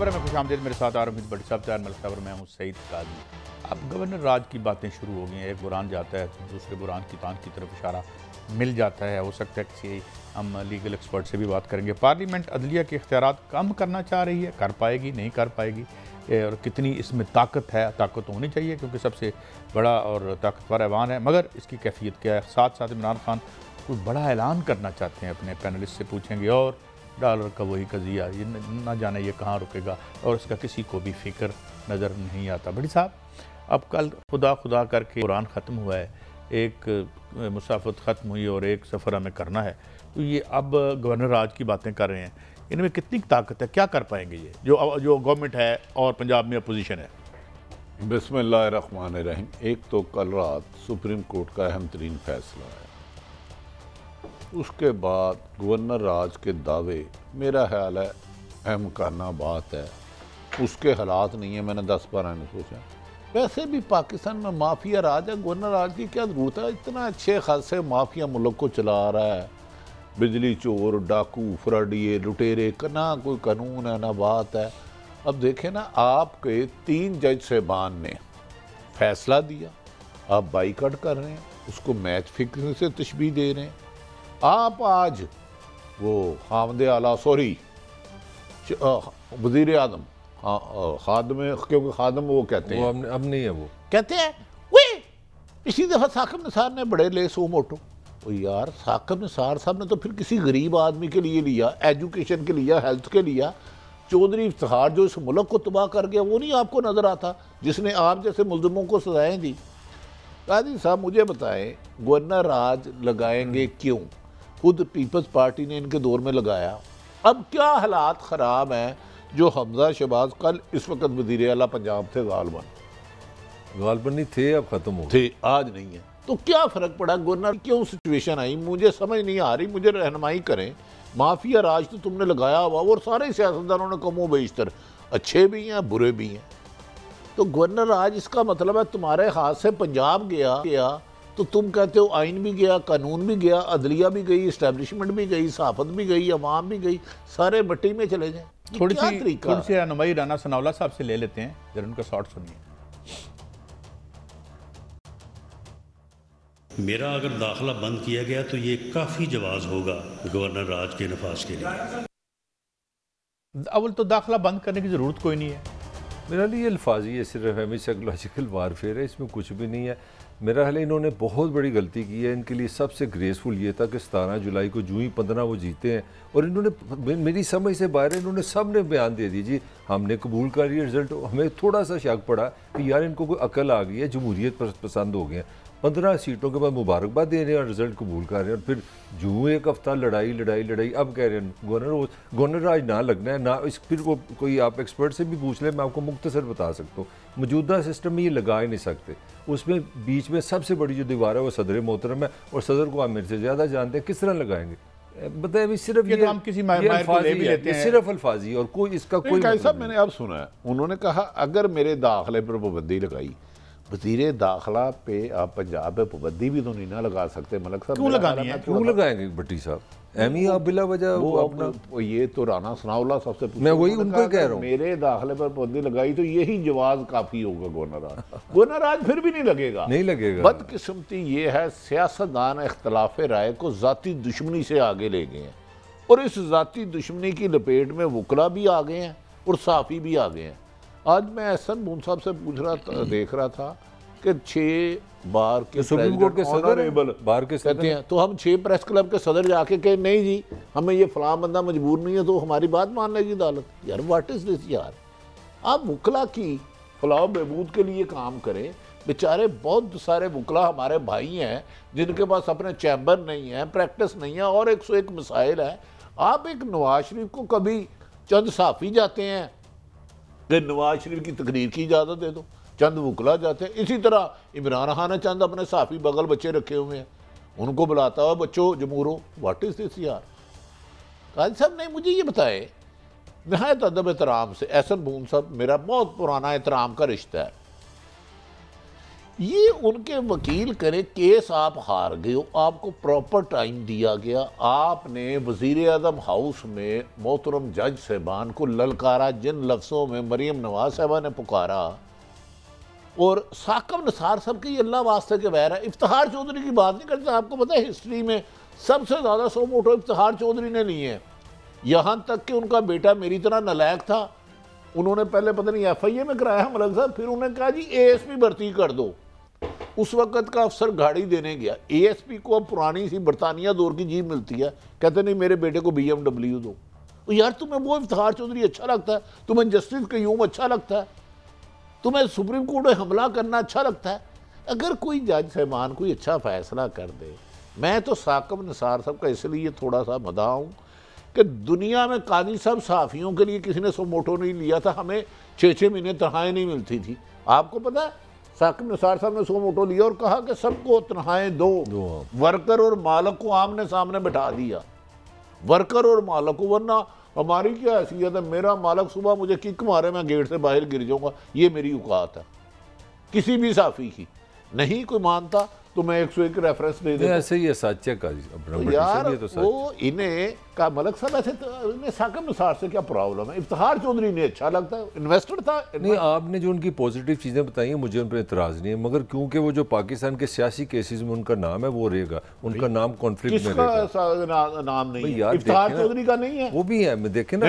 खबर है मैं खुश आमदीद मेरे साथ आरम बड़ी साहब चार मल खबर मैं हूँ सईद काजी। अब गवर्नर राज की बातें शुरू हो गई हैं। एक बुरान जाता है तो दूसरे बुरान की तान की तरफ इशारा मिल जाता है। हो सकता है किसी हम लीगल एक्सपर्ट से भी बात करेंगे। पार्लियामेंट अदलिया के इख्तियारात कम करना चाह रही है, कर पाएगी नहीं कर पाएगी, और कितनी इसमें ताकत है। ताकत होनी चाहिए क्योंकि सबसे बड़ा और ताकतवर ऐवान है, मगर इसकी कैफियत क्या है। साथ साथ इमरान खान कोई बड़ा ऐलान करना चाहते हैं, अपने पैनलिस्ट से पूछेंगे। और डॉलर का वही कज़िया, ये ना जाने ये कहाँ रुकेगा और इसका किसी को भी फिक्र नज़र नहीं आता। बड़ी साहब, अब कल खुदा करके कुरान ख़त्म हुआ है, एक मुसाफत ख़त्म हुई और एक सफ़र हमें करना है, तो ये अब गवर्नर राज की बातें कर रहे हैं। इनमें कितनी ताकत है, क्या कर पाएंगे ये जो गवर्नमेंट है और पंजाब में अपोजिशन है? बिस्मिल्लाहिर्रहमानिर्रहीम। एक तो कल रात सुप्रीम कोर्ट का अहम तरीन फैसला है, उसके बाद गवर्नर राज के दावे, मेरा ख्याल है अहम करना बात है, उसके हालात नहीं है। मैंने 10-12 ने सोचा वैसे भी पाकिस्तान में माफिया राज है, गवर्नर राज की क्या ज़रूरत है? इतना अच्छे खासे माफिया मुल्क को चला रहा है, बिजली चोर, डाकू, फ्रॉडिये, लुटेरे, ना कोई कानून है ना बात है। अब देखें ना, आपके 3 जज साहबान ने फैसला दिया, आप बाइकआउट कर रहे हैं, उसको मैच फिक्सिंग से तशबीह दे रहे हैं। आप आज वो खामदे आला वज़ीर आज़म, हाँ खादम, क्योंकि खादम वो कहते हैं, अब नहीं है, वो कहते हैं वे पिछली दफ़ा साकिब निसार ने बड़े ले सो मोटो। तो यार साकिब निसार साहब ने तो फिर किसी गरीब आदमी के लिए लिया, एजुकेशन के लिया, हेल्थ के लिया। चौधरी इफ्तिखार जो इस मुल्क को तबाह कर गया, वो नहीं आपको नज़र आता, जिसने आप जैसे मुल्ज़िमों को सजाएं दी। काजी साहब मुझे बताएं, गवर्नर राज लगाएंगे क्यों? खुद पीपल्स पार्टी ने इनके दौर में लगाया। अब क्या हालात ख़राब हैं जो हमजा शहबाज कल इस वक्त वज़ीर आला पंजाब थे, गालबन नहीं थे, अब ख़त्म हो थे, आज नहीं है, तो क्या फ़र्क पड़ा? गवर्नर क्यों सिचुएशन आई, मुझे समझ नहीं आ रही। मुझे रहनुमाई करें। माफिया राज तो तुमने लगाया हुआ, और सारे सियासतदानों ने कमो बेशतर अच्छे भी हैं बुरे भी हैं। तो गवर्नर राज इसका मतलब है तुम्हारे हाथ से पंजाब गया तो तुम कहते हो आइन भी गया, कानून भी गया, अदलिया भी गई, इस्टेब्लिशमेंट भी गई, सहाफत भी गई, अवाम भी गई, सारे मिट्टी में चले जाएं। थोड़ी सी रहनुमाई राना सनाउल्लाह साहब से ले लेते हैं, जरा उनका शॉर्ट सुनिए। मेरा अगर दाखिला बंद किया गया तो ये काफ़ी जवाज़ होगा गवर्नर राज के नफाज के लिए। अव्वल तो दाखिला बंद करने की ज़रूरत कोई नहीं है। मेरा लिए अल्फाजी है, सिर्फ हमें साइकोलॉजिकल वारफेयर है, इसमें कुछ भी नहीं है। मेरा ख्याल है इन्होंने बहुत बड़ी गलती की है। इनके लिए सबसे ग्रेसफुल ये था कि 17 जुलाई को जूँ ही 15 वो जीते हैं, और इन्होंने मेरी समझ से बाहर इन्होंने सब ने बयान दे दी, जी हमने कबूल कर लिया रिज़ल्ट। हमें थोड़ा सा शक पड़ा कि यार इनको कोई अकल आ गई है, जमहूरियत पसंद हो गए हैं। 15 सीटों के बाद मुबारकबाद दे रहे हैं और रिजल्ट कबूल कर रहे हैं, और फिर जूँ एक हफ्ता लड़ाई। अब कह रहे हैं गवर्नर राज ना लगना है ना। इस फिर वो कोई आप एक्सपर्ट से भी पूछ लें, मैं आपको मुख्तसर बता सकता हूँ, मौजूदा सिस्टम में ये लगा ही नहीं सकते। उसमें बीच में सबसे बड़ी जो दीवार है वो सदर मोहतरम है, और सदर को आप मेरे से ज़्यादा जानते हैं, किस तरह लगाएंगे बताए? अभी सिर्फ ये हम किसी सिर्फ अल्फाजी और कोई इसका कोई मतलब। मैंने अब सुना है, उन्होंने कहा अगर मेरे दाखिले पर पाबंदी लगाई, वज़ीर दाखिला पे आप पंजाब में पाबंदी भी तो नहीं ना लगा सकते। मलक साहब क्यों लगानी है, क्यों लगाएंगे भट्टी साहब? एमी आप बिला वजह वो अपना ये तो राना सनाउल्लाह सबसे, मैं वही उनको कह रहा हूँ, मेरे दाखिले पर पाबंदी लगाई तो यही जवाब काफ़ी होगा। गवर्नर राज फिर भी नहीं लगेगा। बदकिस्मती ये है, सियासतदान इख्तलाफ राय को ज़ाती दुश्मनी से आगे ले गए हैं, और इस ज़ाती दुश्मनी की लपेट में वकला भी आ गए हैं और साफ़ी भी आ गए हैं। आज मैं एहसन बून साहब से देख रहा था कि 6 बार के सुप्रीम कोर्ट के सदर बार के कहते हैं, तो हम 6 प्रेस क्लब के सदर जाके कहे नहीं जी हमें ये फलां बंदा मजबूर नहीं है तो हमारी बात मान लेगी अदालत। यार व्हाट इज दिस यार? आप वकला की फलाह बहबूद के लिए काम करें। बेचारे बहुत सारे वकला हमारे भाई हैं जिनके पास अपने चैम्बर नहीं है, प्रैक्टिस नहीं है, और 101 मसाइल है। आप एक नवाज शरीफ को कभी चंद साफ़ी जाते हैं कि नवाज शरीफ की तकरीर की इजाज़त दे दो, चंद वकला जाते हैं। इसी तरह इमरान खान ने चंद अपने साफ़ी बगल बच्चे रखे हुए हैं, उनको बुलाता हुआ बच्चों जमूरो। व्हाट इज़ दिस यार? काजी साहब ने मुझे ये बताए नहायत अदब एहतराम से, एहसन बून साहब मेरा बहुत पुराना एहतराम का रिश्ता है, ये उनके वकील करे केस, आप हार गए हो, आपको प्रॉपर टाइम दिया गया, आपने वजीर आजम हाउस में मोहतरम जज साहबान को ललकारा, जिन लफ्ज़ों में मरीम नवाज साहबा ने पुकारा, और साकब निसार साहब के ये अल्लाह वास्ते के बहर है। इफ्तिखार चौधरी की बात नहीं करते, आपको पता है हिस्ट्री में सबसे ज़्यादा सो मोटो इफ्तिखार चौधरी ने लिए हैं, यहाँ तक कि उनका बेटा मेरी तरह नालायक था, उन्होंने पहले पता नहीं FIA में कराया मलक साहब, फिर उन्होंने कहा जी ASP भर्ती कर दो। उस वक़्त का अफसर गाड़ी देने गया, ASP को अब पुरानी सी बरतानिया दौर की जीप मिलती है, कहते नहीं मेरे बेटे को BMW दो। तो यार तुम्हें वो इफ्तिखार चौधरी अच्छा लगता है, तुम्हें जस्टिस कयूम अच्छा लगता है, तुम्हें सुप्रीम कोर्ट में हमला करना अच्छा लगता है। अगर कोई जज साहबान कोई अच्छा फैसला कर दे, मैं तो साकब निसार साहब का इसलिए थोड़ा सा मदाह हूँ कि दुनिया में काजी साहब सहाफ़ियों के लिए किसी ने सो मोटो नहीं लिया था, हमें 6-6 महीने तनख्वाहें नहीं मिलती थी। आपको पता है साकिब निसार साहब ने सो मोटो लिया और कहा कि सबको तनख्वाहें दो, वर्कर और मालिक को आमने सामने बिठा दिया, वर्कर और मालिक को, वरना हमारी क्या हैसियत है, मेरा मालिक सुबह मुझे किक मारे मैं गेट से बाहर गिर जाऊंगा, ये मेरी औकात है। किसी भी साफ़ी की नहीं कोई मानता तो मैं 101 रेफरेंस दे देता। ऐसे ही है सच है तो यार ये तो वो इन्हें का मलक साहब ऐसे तो इन्हें साकिब निसार से क्या प्रॉब्लम है? इफ्तिखार चौधरी ने अच्छा लगता है, इन्वेस्टर था। नहीं, आपने जो उनकी पॉजिटिव चीज़ें बताई हैं मुझे उन पर इतराज़ नहीं है, मगर क्योंकि वो जो पाकिस्तान के सियासी केसेस में उनका नाम है वो रहेगा, उनका नाम कॉन्फ्लिक्ट में रहेगा। नाम नहीं है, इफ्तिखार चौधरी का नहीं है, वो भी है। मैं देखे ना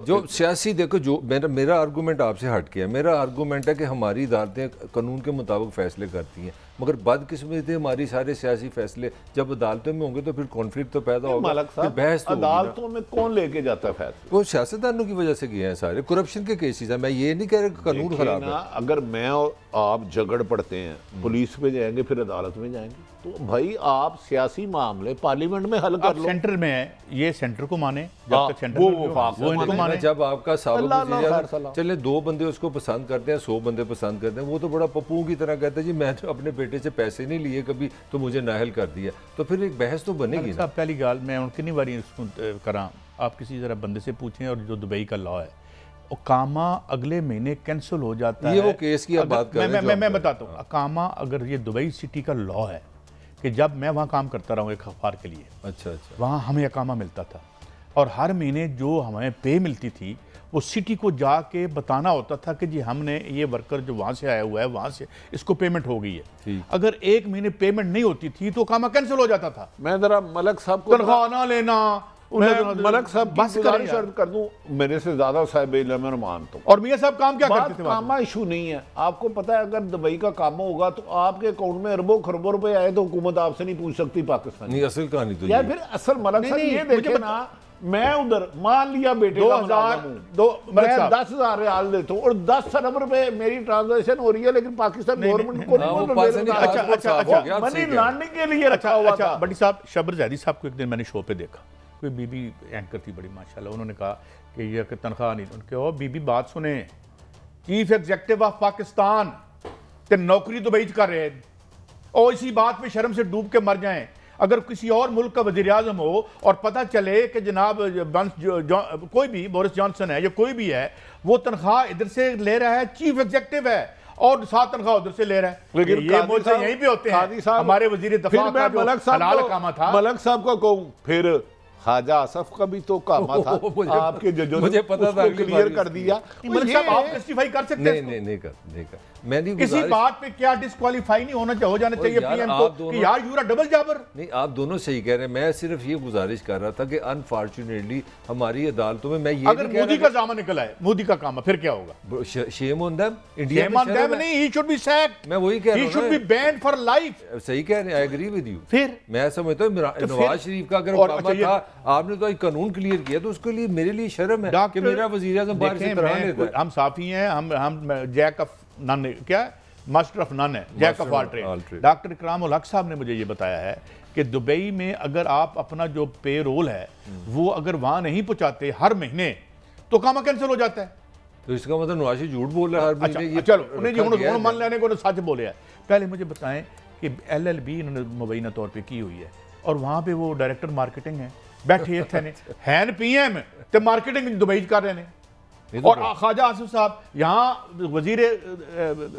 जो सियासी, देखो जो मेरा आर्गूमेंट आपसे हट गया, मेरा आर्गूमेंट है कि हमारी अदालतें कानून के मुताबिक फैसले करती हैं, मगर बदकिस्मती हमारी सारे सियासी फैसले जब अदालतों में होंगे तो फिर कॉन्फ्लिक्ट तो पैदा होगा, फिर बहस तो अदालतों में कौन लेके जाता है फैसले? वो सियासतदानों की वजह से किए हैं, सारे करप्शन के केसेस हैं। मैं ये नहीं कह रहा कानून खराब है। अगर मैं और आप झगड़ पड़ते हैं, पुलिस पे जाएंगे फिर अदालत में जाएंगे, तो भाई आप सियासी मामले पार्लियामेंट में हल कर लो। सेंटर में है, ये सेंटर को माने, जब तक सेंटर वो इनको माने। जब आपका साबित चले 2 बंदे उसको पसंद करते हैं, 100 बंदे पसंद करते हैं, वो तो बड़ा पप्पू की तरह कहते हैं जी मैं तो अपने बेटे से पैसे नहीं लिए कभी, तो मुझे नाहल कर दिया, तो फिर एक बहस तो बनेगी ना। पहली गाल मैं कितनी बारी करा, आप किसी जरा बंदे से पूछें, और जो दुबई का लॉ है अकामा अगले महीने कैंसिल हो जाता है। ये वो केस की बात कर रहे हैं। मैं बताता हूँ, अकामा अगर ये दुबई सिटी का लॉ है कि जब मैं वहाँ काम करता रहा हूँ एक अखबार के लिए, अच्छा, वहाँ हमें अकामा मिलता था, और हर महीने जो हमें पे मिलती थी वो सिटी को जाके बताना होता था कि जी हमने ये वर्कर जो वहाँ से आया हुआ है, वहाँ से इसको पेमेंट हो गई है। अगर 1 महीने पेमेंट नहीं होती थी तो अकामा कैंसिल हो जाता था। मैं जरा मलक साहब को तनख्वाह ना लेना, मलक साहब बस कर दूं, मेरे से ज्यादा साहिब इल्म मैं मानता हूं। और मियां साहब काम क्या करते थे? कामा इशू नहीं है, आपको पता है अगर दुबई का काम होगा तो आपके अकाउंट में अरबों खरबों रुपए आए तो हुकूमत आपसे नहीं पूछ सकती पाकिस्तान। नहीं, असल कहानी तो यार फिर असल मलक साहब ये देखे ना, मैं उधर मान लिया बेटे का 10,000 रियाल देता हूँ और 10 अरब रुपए मेरी ट्रांजेक्शन हो रही है, लेकिन पाकिस्तान गवर्नमेंट को मनी लॉन्ड्रिंग के लिए रखा हुआ था। बड़ी साहब शबर जैदी साहब को एक दिन मैंने शो पे देखा, कोई बीबी एंकर थी बड़ी माशाल्लाह, उन्होंने कहा कि ये तनख्वाह नहीं, उनके ओ बीबी बात सुने, चीफ एग्जेक्टिव ऑफ पाकिस्तान ते नौकरी दुबई कर रहे हैं, और इसी बात पे शर्म से डूब के मर जाएं। अगर किसी और मुल्क का वज़ीर आज़म हो और पता चले कि जनाब कोई भी बोरिस जॉनसन है या कोई भी है, वो तनख्वाह इधर से ले रहा है, चीफ एग्जेक्टिव है, और 7 तनख्वाह उधर से ले रहा है, लेकिन ये मुल्क यहीं पे होते हैं। हमारे वज़ीर दफ़ा का जो हलाल कामा था, मलक साहब को कहूँ फिर ख्वाजा आसफ का भी तो कामा था, आपके जजों मुझे पता था, क्लियर कर दिया। मलक साहब आप जस्टिफाई कर सकते हैं? नहीं कर मैं नहीं, किसी बात पे क्या डिस्क्वालीफाई नहीं होना चाहिए, हो जाना चाहिए पीएम को कि यार यूरा डबल जाबर। नहीं, आप दोनों सही कह रहे हैं, मैं सिर्फ ये गुजारिश कर रहा था कि अनफॉर्चुनेटली हमारी अदालतों में मैं ये अगर मोदी का जामा निकला है, मोदी का काम है, फिर क्या होगा? शेम ऑन देम, इंडिया में शेम नहीं, ही शुड बी सैक्ड। मैं वही कह रहा हूं, he should be banned for life. सही कह रहे हैं, आई एग्री विद यू। फिर मैं समझता हूं नवाज शरीफ का अगर काम था, आपने तो कानून क्लियर किया, तो उसके लिए मेरे लिए शर्म है कि मेरा वजीर आज़म बाहर से तरह लेता है। हम साफी हैं, हम जैक ऑफ नन, क्या मास्टर ऑफ नन है, jack of all trade. Doctor Ikram ul हक साहब ने मुझे ये बताया है कि दुबई में अगर आप अपना जो पे रोल है वो अगर वहां नहीं पहुंचाते हर महीने, तो काम कैंसिल हो जाता है। तो इसका मतलब नवाज झूठ बोल रहा है हर महीने। अच्छा, चलो उन्हें जी मान लेने को सच बोले है। पहले मुझे बताएं कि LLB इन्होंने मुबैना तौर पर की हुई है, और वहां पर वो डायरेक्टर मार्केटिंग है, बैठे थे हैं PM ते मार्केटिंग दुबई कर रहे हैं। और ख्वाजा आसिफ साहब यहाँ वजीर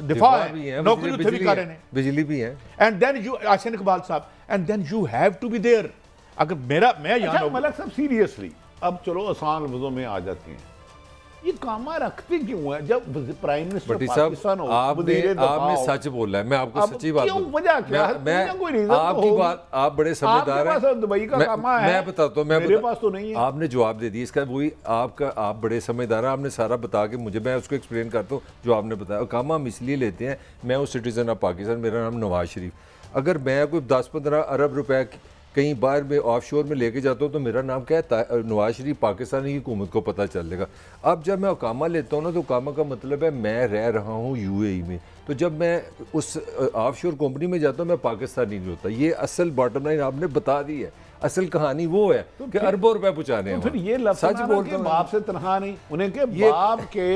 दिफा है, नौकरी उत्थे भी कर रहे हैं, बिजली भी है। एंड देन यू आसिन इकबाल साहब, and then you have to be there. अगर मैं यहाँ मलक साहब सीरियसली अब चलो आसान लफ्जों में आ जाते हैं, ये कामा रखते क्यों है? जब प्राइम मिनिस्टर पाकिस्तान हो, आपने सच बोला है, मैं आपको सच्ची बात क्यों, वजह क्या है? कोई रीजन आपकी बात, आप बड़े समझदार हैं, दुबई का कामा है, मैं बताता हूँ, मेरे पास तो नहीं है। आपने जवाब दे दिया इसका, वही आपका, आप बड़े समझदार हैं, आपने सारा बता के मुझे, मैं उसको एक्सप्लेन करता हूँ जो आपने बताया। कामा हम इसलिए लेते हैं, मैं उस सिटीजन ऑफ पाकिस्तान, मेरा नाम नवाज शरीफ, अगर मैं कोई 10-15 अरब रुपए कहीं बाहर में ऑफशोर में लेके जाता हूँ तो मेरा नाम क्या है, नवाज शरीफ, पाकिस्तानी हुकूमत को पता चलेगा। अब जब मैं अकामा लेता हूँ ना, तो अकामा का मतलब है मैं रह रहा हूँ यूएई में, तो जब मैं उस ऑफशोर कंपनी में जाता हूँ मैं पाकिस्तानी नहीं होता। ये असल बॉटम लाइन आपने बता दी है, असल कहानी वो है कि अरबों रुपए पहुँचाने हैं। फिर ये लफ्ज़ सच बोलते हैं, बाप से तनख्वाह नहीं, उन्हें के बाप के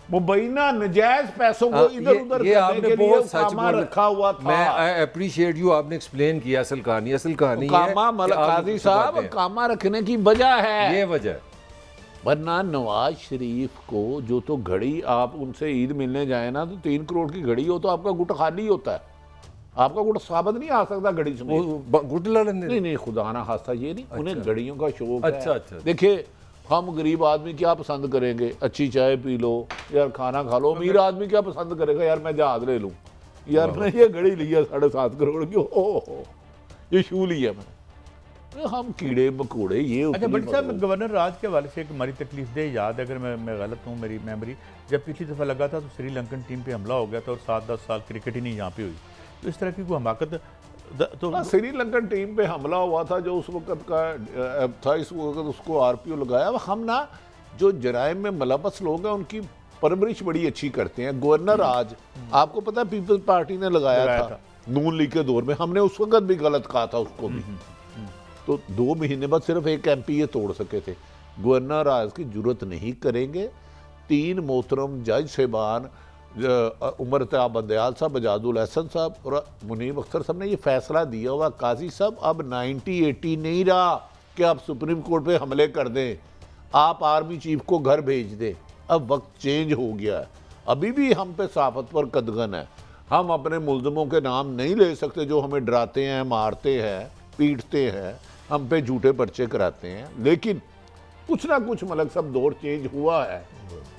मुबैना नजायज पैसों को इधर उधर करने के लिए कामा रखा हुआ था। मैं आई अप्रिशिएट यू, आपने एक्सप्लेन किया असल कहानी। असल कहानी कामा मलिक काजी साहब, कामा रखने की वजह है, ये वजह। वरना नवाज शरीफ को जो तो घड़ी, आप उनसे ईद मिलने जाए ना तो 3 करोड़ की घड़ी हो तो आपका गुट खाली होता है, आपका गुट साबित नहीं आ सकता घड़ी से। गुट लड़ने नहीं, खुदा ना खास्ता ये नहीं, उन्हें घड़ियों का शौक है। अच्छा। देखिए हम गरीब आदमी क्या पसंद करेंगे, अच्छी चाय पी लो यार, खाना खा लो। अमीर आदमी क्या पसंद करेगा, यार मैं जहाज ले लूं, यार मैं ये घड़ी लिया 7.5 करोड़ की, ओहो ये शू लिया मैंने। हम कीड़े मकोड़े ये। अच्छा बट साहब, गवर्नर राज के हवाले से एक हमारी तकलीफ दे याद, अगर मैं गलत हूँ, मेरी मेमोरी, जब पिछली दफ़ा लगा था तो श्रीलंकन टीम पे हमला हो गया था और 7-10 साल क्रिकेट ही नहीं यहाँ पे हुई, तो इस तरह की कोई हमाकत तो श्रीलंकन टीम पे हमला हुआ था जो उस वक्त का था, इस वक्त उसको आरपीओ लगाया। हम ना जो जराइम में मुलव्वस लोग हैं उनकी परवरिश बड़ी अच्छी करते हैं। गवर्नर आज आपको पता है पीपल्स पार्टी ने लगाया था नून लीग के दौर में, हमने उस वक्त भी गलत कहा था उसको भी, तो 2 महीने बाद सिर्फ एक MP ये तोड़ सके थे। गवर्नर आज की जरूरत नहीं करेंगे। 3 मोहतरम जज साहबान, उमर तैयब बंदयाल साहब, बजाजुल हसन साहब और मुनीब अख्तर साहब ने ये फैसला दिया हुआ, काजी साहब अब 90-80 नहीं रहा कि आप सुप्रीम कोर्ट पे हमले कर दें, आप आर्मी चीफ को घर भेज दें। अब वक्त चेंज हो गया है। अभी भी हम पे साफत पर कदगन है, हम अपने मुल्ज़िमों के नाम नहीं ले सकते जो हमें डराते हैं, मारते हैं, पीटते हैं, हम पे झूठे पर्चे कराते हैं। लेकिन कुछ ना कुछ मलक सब दौर चेंज हुआ है।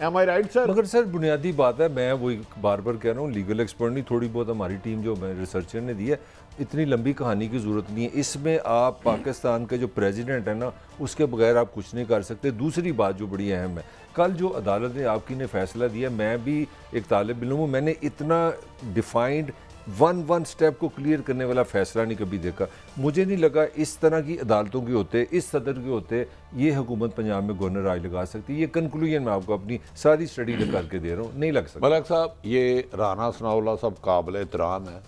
Am I right, sir? मगर सर बुनियादी बात है, मैं वही बार बार कह रहा हूँ, लीगल एक्सपर्ट नहीं, थोड़ी बहुत हमारी टीम जो रिसर्चर ने दी है, इतनी लंबी कहानी की ज़रूरत नहीं है। इसमें आप पाकिस्तान के जो प्रेसिडेंट है ना, उसके बगैर आप कुछ नहीं कर सकते। दूसरी बात जो बड़ी अहम है, कल जो अदालत ने आपकी ने फैसला दिया, मैं भी एक तालिब इल्म हूँ, मैंने इतना डिफाइंड वन स्टेप को क्लियर करने वाला फैसला नहीं कभी देखा। मुझे नहीं लगा इस तरह की अदालतों के होते, इस सदर के होते, ये हुकूमत पंजाब में गवर्नर राज लगा सकती। ये कंक्लूजन मैं आपको अपनी सारी स्टडी करके दे रहा हूँ, नहीं लग सकता। मलक साहब ये राना सनाउल्लाह साहब काबिल एहतराम है,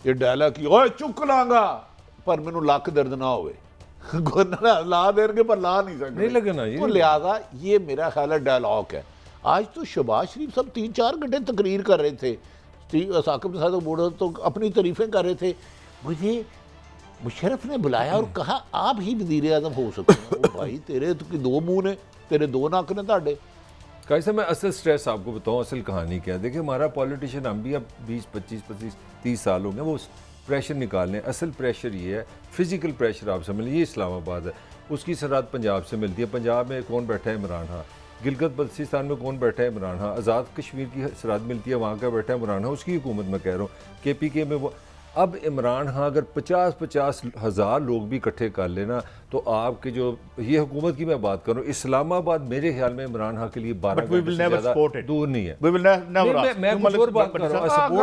ये डायलॉग की ओए चुक लांगा पर मैनू लक दर्द ना होवे, गवर्नर ला देंगे पर ला नहीं सकते, नहीं लगना ये, तो लिहाजा ये मेरा ख्याल है डायलॉग है। आज तो शहबाज शरीफ साहब 3-4 घंटे तकरीर कर रहे थे, साकिब साहब बोल तो अपनी तारीफें कर रहे थे। मुझे मुशर्रफ ने बुलाया और कहा आप ही वज़ीर आज़म हो सकते हैं। ओ भाई तेरे तो 2 मुंह ने, तेरे 2 नाक ने ताड़े। कैसे मैं असल स्ट्रेस आपको बताऊं, असल कहानी क्या है। देखिए हमारा पॉलिटिशियन, हम भी अब 20-25-30 साल हो गए वो प्रेशर निकालने। असल प्रेशर ये है, फिजिकल प्रेशर आप समझ लीजिए, इस्लामाबाद है, उसकी सरहद पंजाब से मिलती है। पंजाब में कौन बैठा है? इमरान खान। गिलगित बल्तिस्तान में कौन बैठा है? इमरान खान। आज़ाद कश्मीर की सरहद मिलती है, वहाँ का बैठा है इमरान खान, उसकी हुकूमत मैं कह रहा हूँ। KPK में वो, अब इमरान खान अगर 50-50 हज़ार लोग भी इकट्ठे कर लेना तो आपके जो ये हुकूमत की मैं बात करूँ, इस्लामाबाद मेरे ख्याल में इमरान खान के लिए 12 घंटे से ज़्यादा दूर नहीं है। मैं कुछ और बात कर रहा हूँ,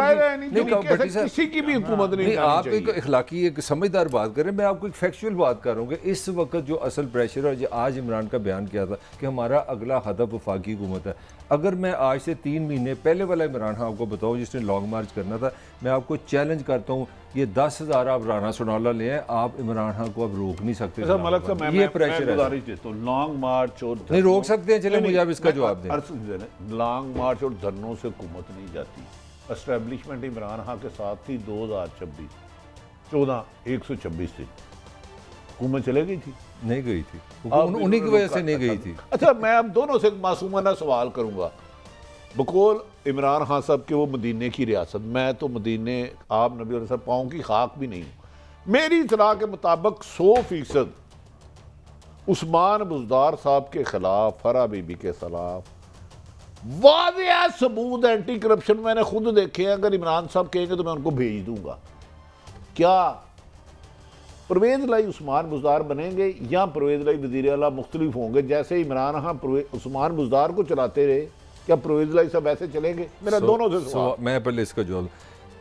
किसी की भी हुकूमत नहीं। आप एक इखलाकी एक समझदार बात करें, मैं आपको एक फैक्चुअल बात कर रहा हूँ कि इस वक्त जो असल प्रेशर है, आज इमरान का बयान किया था कि हमारा अगला हदफ वफाकी हुकूमत है। अगर मैं आज से 3 महीने पहले वाला इमरान खान आपको बताऊँ जिसने लॉन्ग मार्च करना था, मैं आपको चैलेंज करता हूँ, ये 10,000 आप राना सनाउल्लाह ले आए, आप इमरान खान को अब रोक नहीं सकते। मलक साहब ये प्रेशर है तो लॉन्ग मार्च और नहीं रोक सकते हैं। चले मुझे आप इसका जवाब दें। लॉन्ग मार्च और धरनों से हुकूमत नहीं जाती। एस्टेब्लिशमेंट इमरान खान के साथ थी 2026 126 दिन, हुकूमत चले गई थी? नहीं गई थी, उन्हीं की वजह से नहीं गई थी। अच्छा, मैं अब दोनों से मासूमाना सवाल करूंगा। बकौल इमरान खान साहब के वो मदीने की रियासत, मैं तो मदीने आप नबी साहब पाँव की खाक भी नहीं हूँ। मेरी इतला के मुताबिक 100% उस्मान बुज़दार साहब के खिलाफ, फरा बीबी के खिलाफ वाज़ेह सबूत एंटी करप्शन मैंने खुद देखे हैं। अगर इमरान साहब कहेंगे तो मैं उनको भेज दूंगा। क्या परवेज़ लाई उस्मान बुज़दार बनेंगे या परवेज़ लाई वज़ीर आला मुख्तलिफ होंगे? जैसे इमरान खान उस्मान बुज़दार को चलाते रहे, क्या परवेज़ लाई सब ऐसे चलेंगे? मेरा दोनों से सवाल। मैं पहले इसका जवाब,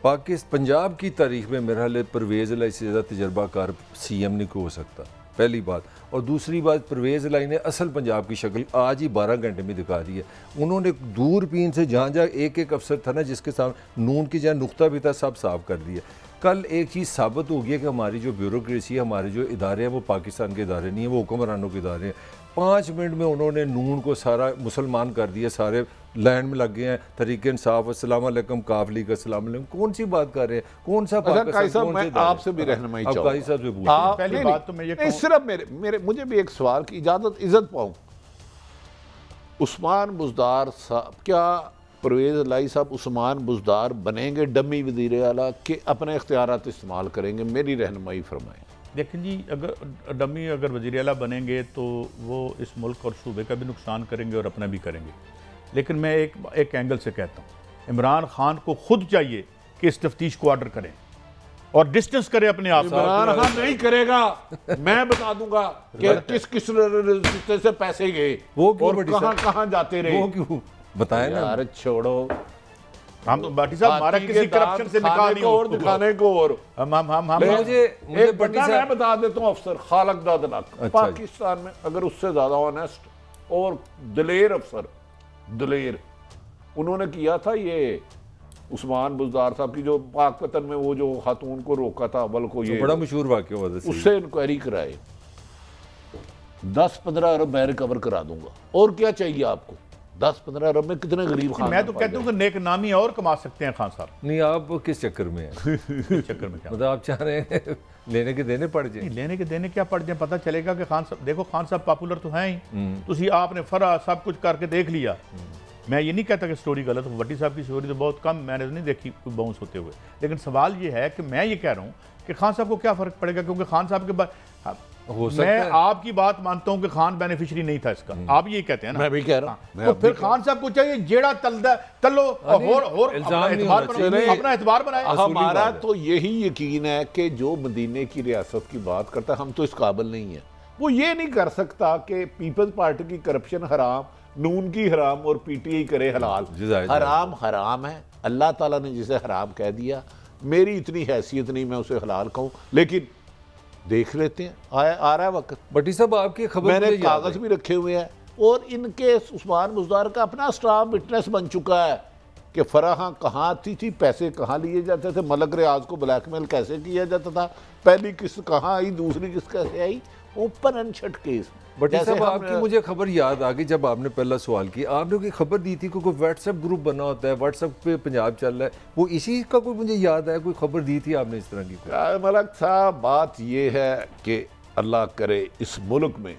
पाकिस्तान पंजाब की तारीख में मेरा हाल परवेज़ लाई से ज़्यादा तजर्बाकार CM नहीं हो सकता, पहली बात। और दूसरी बात, परवेज़ लाई ने असल पंजाब की शक्ल आज ही 12 घंटे में दिखा दी है। उन्होंने दूरबीन से जहाँ जहाँ एक एक अफसर था ना, जिसके सामने नून की जहाँ नुक्ता भी था, सब साफ कर दिया। कल एक चीज़ साबित हो गई है कि हमारी जो ब्यूरोक्रेसी है, हमारे जो इदारे हैं, वो पाकिस्तान के इदारे नहीं हैं, वो हुक्मरानों के इदारे हैं। 5 मिनट में उन्होंने नून को सारा मुसलमान कर दिया, सारे लाइन में लग गए हैं। तहरीक इंसाफ, अस्सलाम वालेकुम, काफ लीग, अस्सलाम वालेकुम। कौन सी बात कर रहे हैं? कौन सा पाकिस्तान? मैं आपसे भी रहनुमाई चाहूंगा। पहली बात तो मैं सिर्फ मुझे भी एक सवाल की इज्जत पाऊं। उस्मान बुज़दार साहब, क्या परवेज़ लाई साहब उस्मान बुज़दार बनेंगे डमी वज़ीर आला के अपने इख्तियारात इस्तेमाल करेंगे? मेरी रहनुमाई फरमाएं। देखें जी, अगर डमी अगर वज़ीर आला बनेंगे तो वो इस मुल्क और सूबे का भी नुकसान करेंगे और अपना भी करेंगे। लेकिन मैं एक एंगल से कहता हूँ, इमरान खान को खुद चाहिए कि इस तफ्तीश को ऑर्डर करें और डिस्टेंस करे अपने आप। इमरान खान नहीं करेगा, मैं बता दूंगा कि किस किस रिश्ते से पैसे गए, वो और कहां जाते रहे, वो क्यों बताए ना। यार छोड़ो, हम तो बाटी साहब हमारा किसी करप्शन से निकाल नहीं और दिखाने को। और हम मुझे मैं बता देता हूँ अफसर खालक दादनाक पाकिस्तान में अगर उससे ज्यादा ऑनेस्ट और दलेर अफसर, दलेर उन्होंने किया था ये उस्मान बुज़दार साहब की जो पाकपतन में वो जो खातून को रोका था अव्वल को, ये बड़ा मशहूर वाक़या हुआ था, उससे इंक्वायरी कराए, 10-15 अरब मैं रिकवर करा दूंगा। और क्या चाहिए आपको? 10-15 अरब में कितने गरीब खान? मैं तो कहता हूँ कि नेक नामी और कमा सकते हैं खान साहब। नहीं, आप किस चक्कर में हैं? चक्कर में क्या मतलब आप चाह रहे हैं लेने के देने पड़ जाए? लेने के देने क्या पड़ जाए? पता चलेगा कि खान साहब, देखो खान साहब पॉपुलर तो हैं ही, तो आपने फरा सब कुछ करके देख लिया। मैं ये नहीं कहता कि स्टोरी गलत हो, भट्टी साहब की स्टोरी तो बहुत कम मैंने नहीं देखी बाउंस होते हुए। लेकिन सवाल ये है कि मैं ये कह रहा हूँ कि खान साहब को क्या फ़र्क पड़ेगा, क्योंकि खान साहब के बाद मैं आपकी बात मानता हूँ कि खान बेनिफिशियरी नहीं था इसका, आप ये कहते हैं ना, मैं भी कह रहा हूँ। तो फिर खान साहब को चाहिए जेड़ा तलो और अपना एतबार बनाए। हमारा तो यही यकीन है कि जो मदीने की रियासत की बात करता है, हम तो इस काबिल नहीं है। वो ये नहीं कर सकता कि पीपल्स पार्टी की करप्शन हराम, नून की हराम और PTI करे हलाल। हराम हराम है, अल्लाह ताला ने जिसे हराम कह दिया, मेरी इतनी हैसियत नहीं मैं उसे हलाल कहूँ, लेकिन देख लेते हैं, आ रहा है वक्त। भट्टी साहब आपकी खबर मैंने कागज भी रखे हुए हैं और इनके उस्मान बुज़दार का अपना स्टाफ विटनेस बन चुका है कि फराह कहाँ आती थी, पैसे कहाँ लिए जाते थे, मलक रियाज को ब्लैकमेल कैसे किया जाता था, पहली किस्त कहाँ आई, दूसरी किस्त कैसे आई, ओपन एंड शट केस। भट्टी साहब आपकी मुझे खबर याद आ गई जब आपने पहला सवाल किया, आपने कोई खबर दी थी कि कोई व्हाट्सएप ग्रुप बना होता है, व्हाट्सएप पे पंजाब चल रहा है, वो इसी का कोई मुझे याद है, कोई खबर दी थी आपने इस तरह की? मलक साहब बात ये है कि अल्लाह करे इस मुल्क में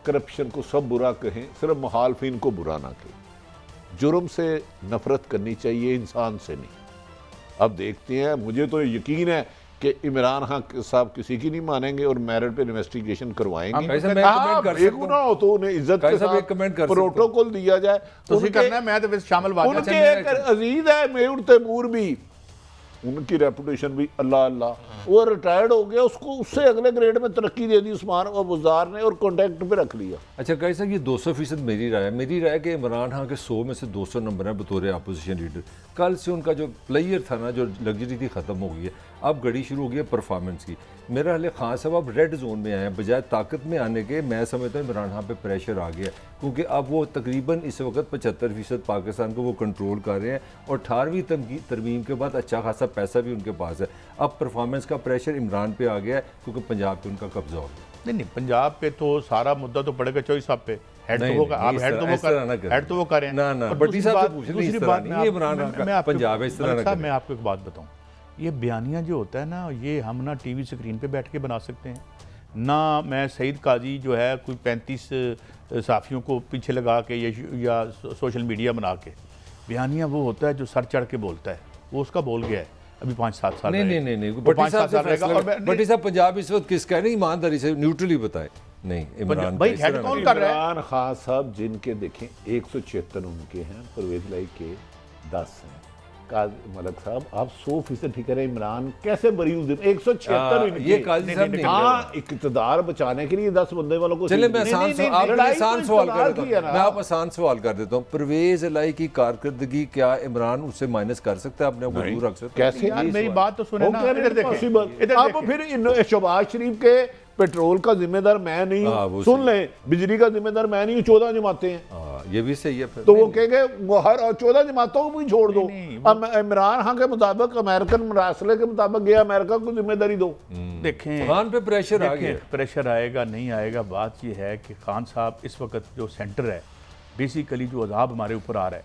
करप्शन को सब बुरा कहें, सिर्फ मुखालफिन को बुरा ना कहें। जुर्म से नफरत करनी चाहिए, इंसान से नहीं। अब देखते हैं, मुझे तो यकीन है कि इमरान खान साहब किसी की नहीं मानेंगे और मेरिट पे इन्वेस्टिगेशन करवाएंगे। बेगुनाह हो तो उन्हें इज्जत के साथ प्रोटोकॉल दिया जाए। मैं शामिल उनके एक अजीज है मेहुर तैमूर भी, उनकी रेपुटेशन भी अल्लाह अल्लाह, वो रिटायर्ड हो गया, उसको उससे अगले ग्रेड में तरक्की दे दी उस्मान और बुज़दार ने और कॉन्टैक्ट पे रख लिया। अच्छा कहीं साहब, ये 200% मेरी राय है। मेरी राय कि इमरान खान के 100 में से 200 नंबर है बतौर अपोजिशन लीडर। कल से उनका जो प्लेयर था ना, जो लग्जरी थी, ख़त्म हो गई है। अब घड़ी शुरू हो गई है परफॉर्मेंस की। मेरा हाल खान साहब अब रेड जोन में आए हैं बजाय ताकत में आने के। मैं समझता हूँ इमरान खान पे प्रेशर आ गया, क्योंकि अब वो तकरीबन इस वक्त 75% पाकिस्तान को वो कंट्रोल कर रहे हैं और 18वीं तरमीम के बाद अच्छा खासा पैसा भी उनके पास है। अब परफॉर्मेंस का प्रेशर इमरान पे आ गया है, क्योंकि पंजाब पे उनका कब्जा हो गया। नहीं, पंजाब पे तो सारा मुद्दा तो पड़ेगा चौधरी साहब पे। हेड तो वो कर रहे हैं ना। भट्टी साहब से पूछ रहे हैं, दूसरी बात नहीं, ये इमरान खान का पंजाब है, इस तरह ना। मैं आपको एक बात बताऊं, ये बयानिया जो होता है ना, ये हम ना टीवी स्क्रीन पे बैठ के बना सकते हैं, ना मैं सईद काजी जो है कोई 35 साफ़ियों को पीछे लगा के या सोशल मीडिया बना के बयानिया वो होता है जो सर चढ़ के बोलता है, वो उसका बोल गया है अभी 5-7 साल। नहीं भट्टी साहब पंजाब इस वक्त किसका है, नहीं ईमानदारी से न्यूट्रली बताए। नहीं इमरान भाई हेड कौन कर रहा है? इमरान खान साहब जिनके देखें 176 उनके हैं, परवेज लाई के 10 हैं। मलक साहब आप 100% ठीक है, इमरान कैसे बरीउज 176 ये काजी साहब नहीं। हाँ, इक़्तिदार बचाने के लिए 10 बंदे वालों को। चले मैं आसान सवाल कर देता हूँ, मैं आप आसान सवाल कर देता हूँ। परवेज इलाही की कारकर्दगी क्या इमरान उससे माइनस कर सकता है, अपने को दूर रख सकता है? कैसे यार मेरी बात तो सुने ना, इधर अब फिर शहबाज शरीफ के पेट्रोल का जिम्मेदार मैं नहीं हूँ, सुन ले, बिजली का जिम्मेदार मैं नहीं हूँ, 14 जमाते हैं। ये भी सही है फिर। तो वो कहेंगे वो हर 14 जमातों को भी छोड़ दो। अब इमरान खान के मुताबिक अमेरिकन मरासले के मुताबिक ये अमेरिका को जिम्मेदारी दो। देखें खान पे प्रेशर आ गया, प्रेशर आएगा नहीं आएगा, बात ये है कि खान साहब इस वक्त जो सेंटर है बेसिकली जो अजाब हमारे ऊपर आ रहा है।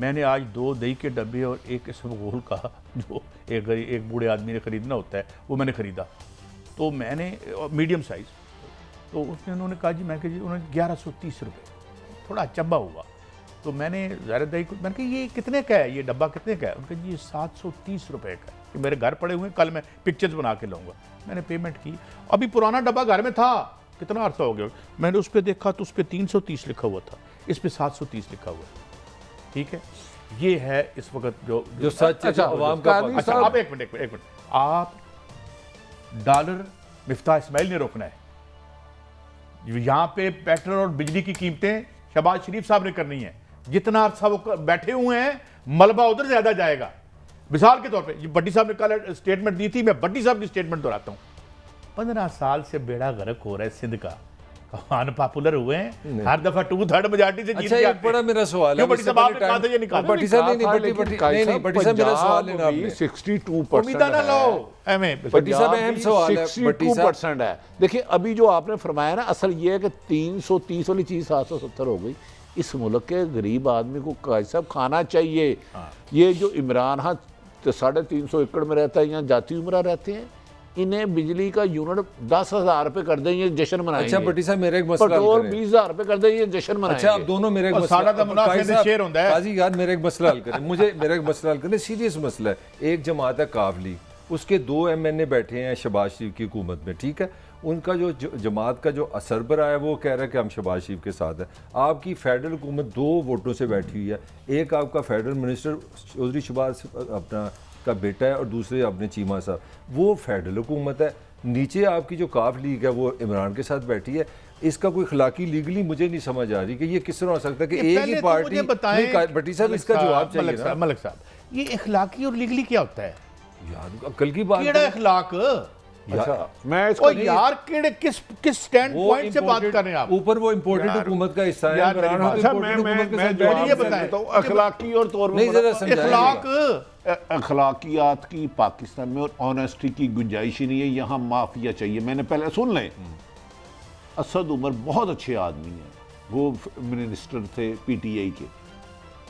मैंने आज 2 दही के डब्बे और एक इसबगोल का जो एक बूढ़े आदमी ने ख़रीदना होता है वो मैंने ख़रीदा, तो मैंने मीडियम साइज़, तो उसने उन्होंने कहा जी, मैं कहा जी, उन्होंने 1130 रुपये, थोड़ा अचंबा हुआ। तो मैंने ज़्यादा दही को मैंने कहा ये कितने का है, ये डब्बा कितने का है? उनका जी ये 730 रुपये का है, कि मेरे घर पड़े हुए हैं, कल मैं पिक्चर्स बना के लाऊंगा। मैंने पेमेंट की, अभी पुराना डब्बा घर में था, कितना अर्सा हो गया, मैंने उस पर देखा तो उस पर 330 लिखा हुआ था, इस पर 730 लिखा हुआ है। ठीक है, ये है इस वक्त जो सच है। अवाम का। अच्छा आप एक मिनट, आप डॉलर मिफ्ताह इस्माइल ने रोकना है, यहाँ पे पेट्रोल और बिजली की कीमतें शहबाज शरीफ साहब ने करनी है। जितना अरसा वो बैठे हुए हैं मलबा उधर ज्यादा जाएगा। मिसाल के तौर पे भट्टी साहब ने कल स्टेटमेंट दी थी, मैं भट्टी साहब की स्टेटमेंट दोहराता हूँ। 15 साल से बेड़ा गर्क हो रहा है सिंध का, अनपॉपुलर हुए हैं, हर दफा 2/3 मेजॉरिटी से जीत गया। बड़ा मेरा सवाल है, भट्टी साहब आपने कहा था ये निकालो। भट्टी साहब नहीं, भट्टी साहब मेरा सवाल है, 62% ना लो एमए भट्टी साहब अहम सवाल है, 62% है। देखिए अभी जो आपने फरमाया ना, असल ये है कि 330 वाली चीज 770 हो गई। इस मुल्क के गरीब आदमी को काजी साहब खाना चाहिए। ये जो इमरान खान 350 एकड़ में रहता है, यहाँ जाती उमरा रहते हैं, इन्हें बिजली का यूनिट 10,000 रुपए कर दें, ये जश्न मनाएंगे। अच्छा भट्टी साहब मेरे एक मसला पेट्रोल 20,000 रुपए कर दें, ये जश्न मनाएंगे। अच्छा आप दोनों मेरे एक मसला काजी यार मेरे एक मसला हल करें, मुझे मेरा एक मसला हल करें, सीरियस मसला है। एक जमात है काफ लीग, उसके 2 MNA बैठे हैं शहबाज शरीफ की हुकूमत में, ठीक है। उनका जो जमात का जो सरबरा है वो कह रहा है कि हम शहबाज शरीफ के साथ है। आपकी फेडरल हुकूमत 2 वोटों से बैठी हुई है, एक आपका फेडरल मिनिस्टर चौधरी शहबाज अपना का बेटा है और दूसरे अपने चीमा साहब, वो फेडरल हुकूमत है। नीचे आपकी जो काफ लीग है वो इमरान के साथ बैठी है। इसका कोई खिलाकी लीगली मुझे नहीं समझ आ रही कि ये किस तरह हो सकता है कि एक ही पार्टी। भट्टी साहब इसका जवाब चाहिए ना। मलिक साहब, ये इखलाकी और लीगली क्या होता है यार? कल की बात इखलाक। अच्छा मैं इसको यार किस स्टैंड पॉइंट से बात कर रहे हैं आप? ऊपर वो इंपोर्टेड हुकूमत का हिस्सा है। अच्छा मैं बताता हूं अखलाकी और तौर पर अखलाकियात की पाकिस्तान में और ऑनेस्टी की गुंजाइश ही नहीं है, यहाँ माफिया चाहिए। मैंने पहले सुन लें, असद उमर बहुत अच्छे आदमी हैं, वो मिनिस्टर थे PTI के।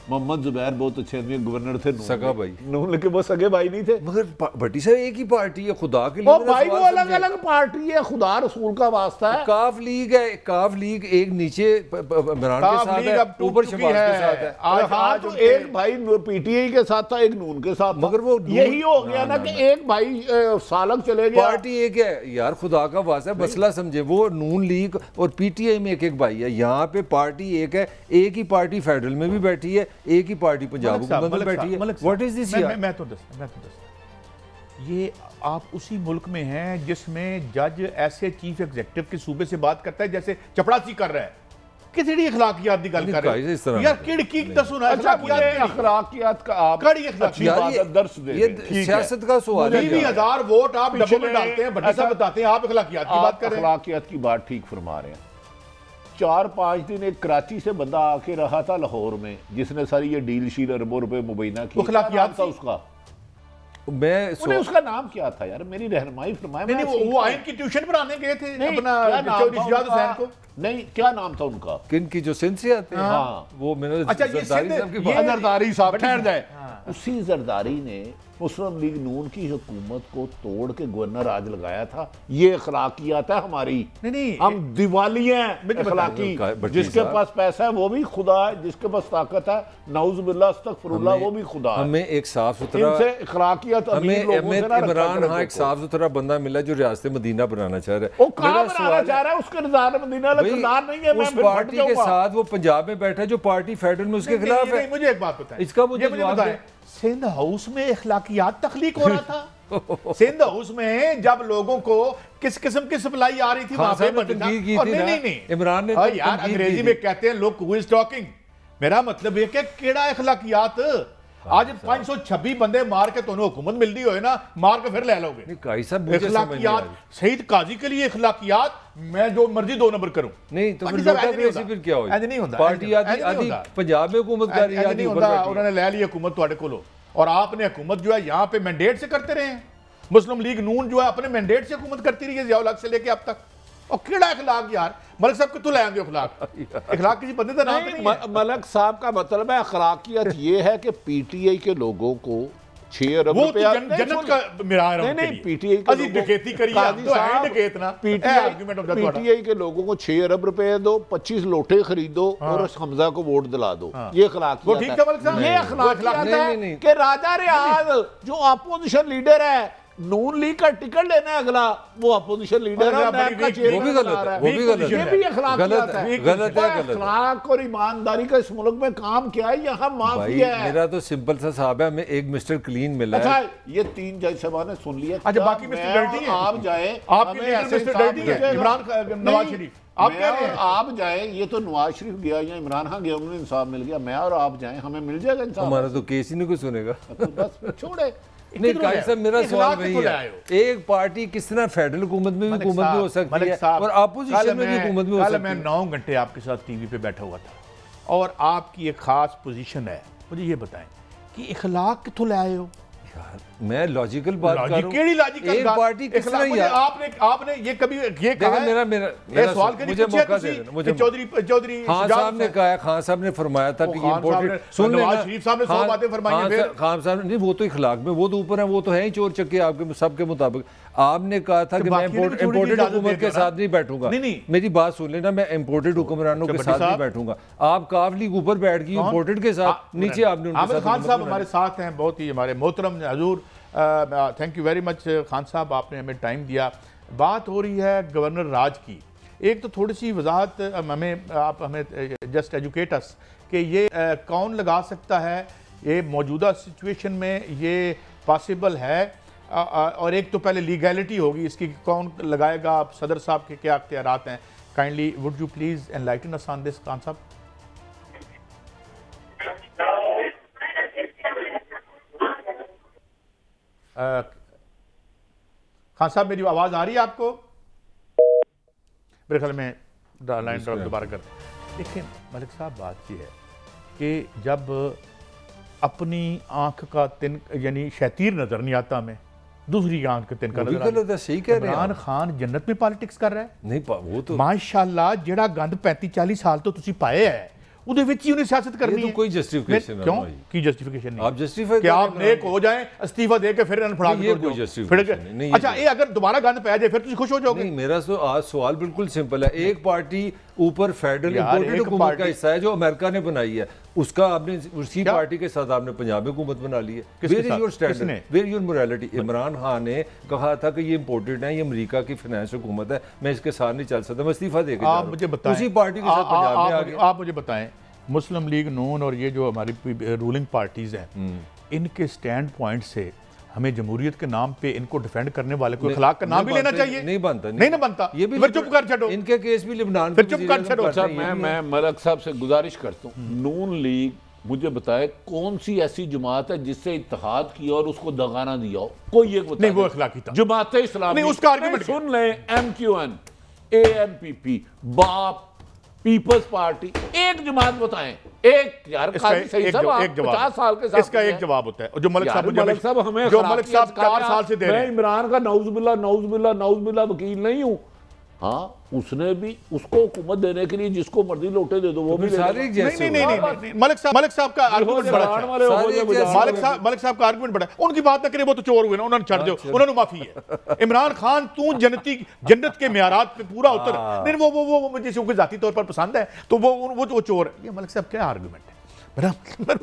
मोहम्मद जुबैर बहुत अच्छे आदमी, गवर्नर थे, सगा भाई नून, लेकिन वो सगे भाई नहीं थे। मगर भट्टी साहब एक ही पार्टी है, खुदा के लिए भाई वो अलग अलग पार्टी है, खुदा रसूल का वास्ता है। काफ लीग है, काफ लीग एक नीचे इमरान के साथ है, ऊपर शहबाज के साथ है। आज तो एक भाई PTI के साथ था, एक नून के साथ, मगर वो यही हो गया ना कि एक भाई सालक चले गया। पार्टी एक है यार, खुदा का वास्ता है, मसला समझे। वो नून लीग और PTI में एक भाई है, यहाँ पे पार्टी एक है, एक ही पार्टी फेडरल में भी बैठी है, एक ही पार्टी पंजाब हुकूमत में बैठी है। व्हाट इज दिस यार? मैं तो दस ये आप उसी मुल्क में हैं जिसमें जज ऐसे चीफ एग्जीक्यूटिव के सूबे से बात करता है जैसे चपड़ासी कर रहा है। कितनी अखलाकियात की गल कर रहे हैं यार, किड़की दसो ना अखलाकियात का आप अच्छी बात दर्श दे। ये सियासत का सवाल है। 20,000 वोट आप डब्बे में डालते हैं, भट्टी साहब बताते हैं आप अखलाकियात की बात कर रहे हैं। अखलाकियात की बात ठीक फरमा रहे हैं। 4-5 दिन एक कराची से बंदा आके रहा था लाहौर में, जिसने सारी ये डील शील अरबों रुपए मुबैना की। अखलाकियात था उसका, उसका नाम क्या था यार? मेरी रहनुमाई फरमाया। नहीं वो आइन की ट्यूशन पढ़ाने गए थे अपना चौधरी इजाद हुसैन को। नहीं क्या नाम था उनका? किन की जो सिंध से आते हैं? हाँ वो मैंने अच्छा ये जरदारी साहब ठहर जाए। उसी जरदारी ने मुस्लिम लीग नून की हुकूमत को तोड़ के गवर्नर आज लगाया था। ये अखलाकियात है हमारी। नहीं, हम दिवाली हैं अखलाकी। जिसके पास पैसा है वो भी खुदा है, जिसके पास ताकत है नाउजुबिल्लाह अस्तगफिरुल्लाह वो भी खुदा है। हमें एक साफ सुथरा अखलाकियात इमरान हाँ एक साफ सुथरा बंदा मिला जो रियासत मदीना बनाना चाह रहा है। वो कहाँ बनाना चाह रहा है? उसके निज़ाम मदीना नहीं है। उस पार्टी के साथ वो पंजाब में बैठा जो पार्टी फेडरल में उसके खिलाफ है। मुझे एक बात बताएं, इसका मुझे बताएं, सिंध हाउस में अखलाकियात तख्लीक हो रहा था। सिंध हाउस में जब लोगों को किस किस्म की सप्लाई आ रही थी वहां पे नहीं इमरान ने यार अंग्रेजी में कहते हैं लोग हु इज टॉकिंग। मेरा मतलब है कि केड़ा अखलाकियात आज 526 बंदे मार के तुम्हें हुकूमत मिलती हो ना, मार के फिर ले लोगे। अखलाकियात सईद काजी के लिए अखलाकियात मैं जो मर्जी 2 नंबर करूं नहीं तो फिर क्या हो नहीं होता। पार्टी आदि पंजाब में हुकूमत कर रही है, नहीं होता। उन्होंने ले ली हुकूमत तुम्हारे को और आपने हुकूमत जो है यहाँ पे मैंडेट से करते रहे। मुस्लिम लीग नून जो है अपने मैंडेट से हुकूमत करती रही है ज़ियाउल हक से लेके अब तक। और केड़ा अखलाक यार, मलिक साहब कितों ले आंदे अखलाक किसी बंदे का नाम नहीं। मलिक साहब का मतलब है अखलाकियत ये है कि पीटीआई के लोगों को 6 अरब रुपया जन्नत का मिरार है। नहीं पीटीआई के डकैती करी तो है डकैत ना। पीटीआई के लोगों को 6 अरब रुपए दो, 25 लोटे खरीदो और हमजा को वोट दिला दो। ये अखलाकियत है। ये अखलाकियत है कि राजा रियाज जो अपोजिशन लीडर है, नून लीग का टिकट लेना है अगला, वो अपोजिशन लीडर है, वो भी गलत है, वो भी गलत है, ये भी अखलाकियात है। गलत है। अखलाक और ईमानदारी का इस मुल्क में काम क्या है? यहाँ माफिया है। मेरा तो सिंपल सा साहब है, मैं एक मिस्टर क्लीन मिला है। अच्छा ये 3 जज साहब ने सुन लिया। अच्छा बाकी मिस्टर डर्टी है, आप जाए आपके मिस्टर डर्टी है इमरान नवाज शरीफ, आप कह रहे हैं आप जाए, ये तो नवाज शरीफ गया या इमरान खान गया, उन्हें इंसाफ मिल गया। मैं और आप जाए, हमें मिल जाएगा इंसाफ? हमारा तो केस ही नहीं कोई सुनेगा। बस छोड़े। नहीं काजी साहब मेरा सवाल वही है, एक पार्टी किस तरह फेडरल हुकूमत में भी हुकूमत में हो सकती है और अपोजिशन में भी हुकूमत में हो सकती है। मैं 9 घंटे आपके साथ टीवी पे बैठा हुआ था और आपकी एक खास पोजीशन है, मुझे ये बताएं कि इखलाक कितों ले आए हो? मैं लॉजिकल बात कर रहा हूं। एक पार्टी किस तरह आपने ये कभी ये कहा है? मेरा सवाल के मुझे मौका दे देना। मुझे चौधरी खान साहब ने कहा, खान साहब ने फरमाया था कि इंपोर्टेड, सुन लेना, नवाज शरीफ साहब ने 100 बातें फरमाई हैं। फिर खान साहब नहीं, वो तो इखलाक में वो तो ऊपर है, वो तो है ही चोर चक्के आपके सबके मुताबिक। आपने कहा था कि मैं इंपोर्टेड हुकूमत के साथ नहीं बैठूंगा। मेरी बात सुन लेना, मैं इंपोर्टेड हुक्मरानों के साथ नहीं बैठूंगा। आप काफ लीग ऊपर बैठ गई, इंपोर्टेड के साथ नीचे आपने उनके साथ। खान साहब हमारे साथ हैं, बहुत ही हमारे मोहतरम हजूर, thank you very much Khan साहब, आपने हमें टाइम दिया। बात हो रही है गवर्नर राज की। एक तो थोड़ी सी वजाहत आप हमें जस्ट एजुकेट अस कि ये कौन लगा सकता है, ये मौजूदा सिचुएशन में ये पॉसिबल है, और एक तो पहले लीगैलिटी होगी इसकी, कौन लगाएगा, आप सदर साहब के क्या अख्तियारात हैं? Kindly would you please enlighten us on this Khan साहब? खान साहब मेरी आवाज आ रही है आपको? मेरे ख्याल में लाइन ड्रॉप दोबारा कर। देखिए मलिक साहब, बात ये है कि जब अपनी आंख का तिन यानी शैतीर नजर नहीं आता हमें, दूसरी आंख का तिनका नजर। सही कह रहे हैं। इमरान खान जन्नत में पॉलिटिक्स कर रहा है। नहीं वो तो माशाल्लाह जेड़ा गंद 35-40 साल तो तुसी पाए है ਉਹਦੇ ਵਿੱਚ ਹੀ ਉਹਨੇ ਸਿਆਸਤ ਕਰਨੀ है। कोई जस्टिफिकेशन क्यों की जस्टिफिकेशन नहीं? आप जस्टिफाई कि आप नेक हो जाएं, इस्तीफा दे के फिर फड़ा के कोई जस्टिफिकेशन नहीं। अच्छा ये अगर दोबारा गंद पै जाए फिर तुम खुश हो जाओगे? नहीं, मेरा तो आज सवाल बिल्कुल सिंपल है। एक पार्टी ऊपर फेडरल इंपोर्टेड हुकूमत का हिस्सा है जो अमेरिका ने बनाई है, उसका आपने उसी पार्टी के साथ आपने पंजाब में हुकूमत बना ली है। Where is your standard, where your morality? Imran Khan ने कहा था कि ये इंपोर्टेड है, ये अमेरिका की फाइनेंस हुकूमत है, मैं इसके साथ नहीं चल सकता, मैं इस्तीफा दे के आप मुझे बताएं, उसी पार्टी के साथ पंजाब में आ गए। आप मुझे बताएं, मुस्लिम लीग नून और ये जो हमारी रूलिंग पार्टीज हैं, इनके स्टैंड पॉइंट से हमें जमहूरियत के नाम पे इनको डिफेंड करने वाले को अखलाक का नाम भी लेना चाहिए? नहीं बनता, नहीं ना बनता। ये भी फिर चुप कर छो, इनके केस भी लिबनान फिर चुप कर छो। मैं मलिक साहब से गुजारिश करता हूँ, नून लीग मुझे बताए कौन सी ऐसी जमात है जिससे इत्तेहाद किया और उसको दगाना दिया हो? कोई एक नहीं, वो अखलाकी था। जमात इस्लामी, नहीं उसका आर्गुमेंट सुन ले, MQN, ANPP, बाप, पीपल्स पार्टी, एक जमात बताएं, एक यार इसका एक जवाब, 50 साल के साथ इसका एक जवाब होता है जो मलिक साहब हमें 4 साल से दे रहे हैं। मैं इमरान का नौजुबिल्लाह वकील नहीं हूं, हाँ, उसने भी उसको हुकूमत देने के लिए जिसको मर्जी लोटे दे दो वो भी सारे एक जैसे नहीं, मलिक साहब का आर्गुमेंट बड़ा अच्छा है। मलिक साहब का आर्गुमेंट बड़ा है। उन्होंने बात ना करे, वो तो चोर हुए ना, उन्होंने छड़ दो, उन्होंने माफी है। इमरान खान तू जन्नत के मेयारात पे पूरा उतर नहीं, वो मुझे जाती तौर पर पसंद है तो वो चोर है। ये मलिक साहब क्या आर्गुमेंट है?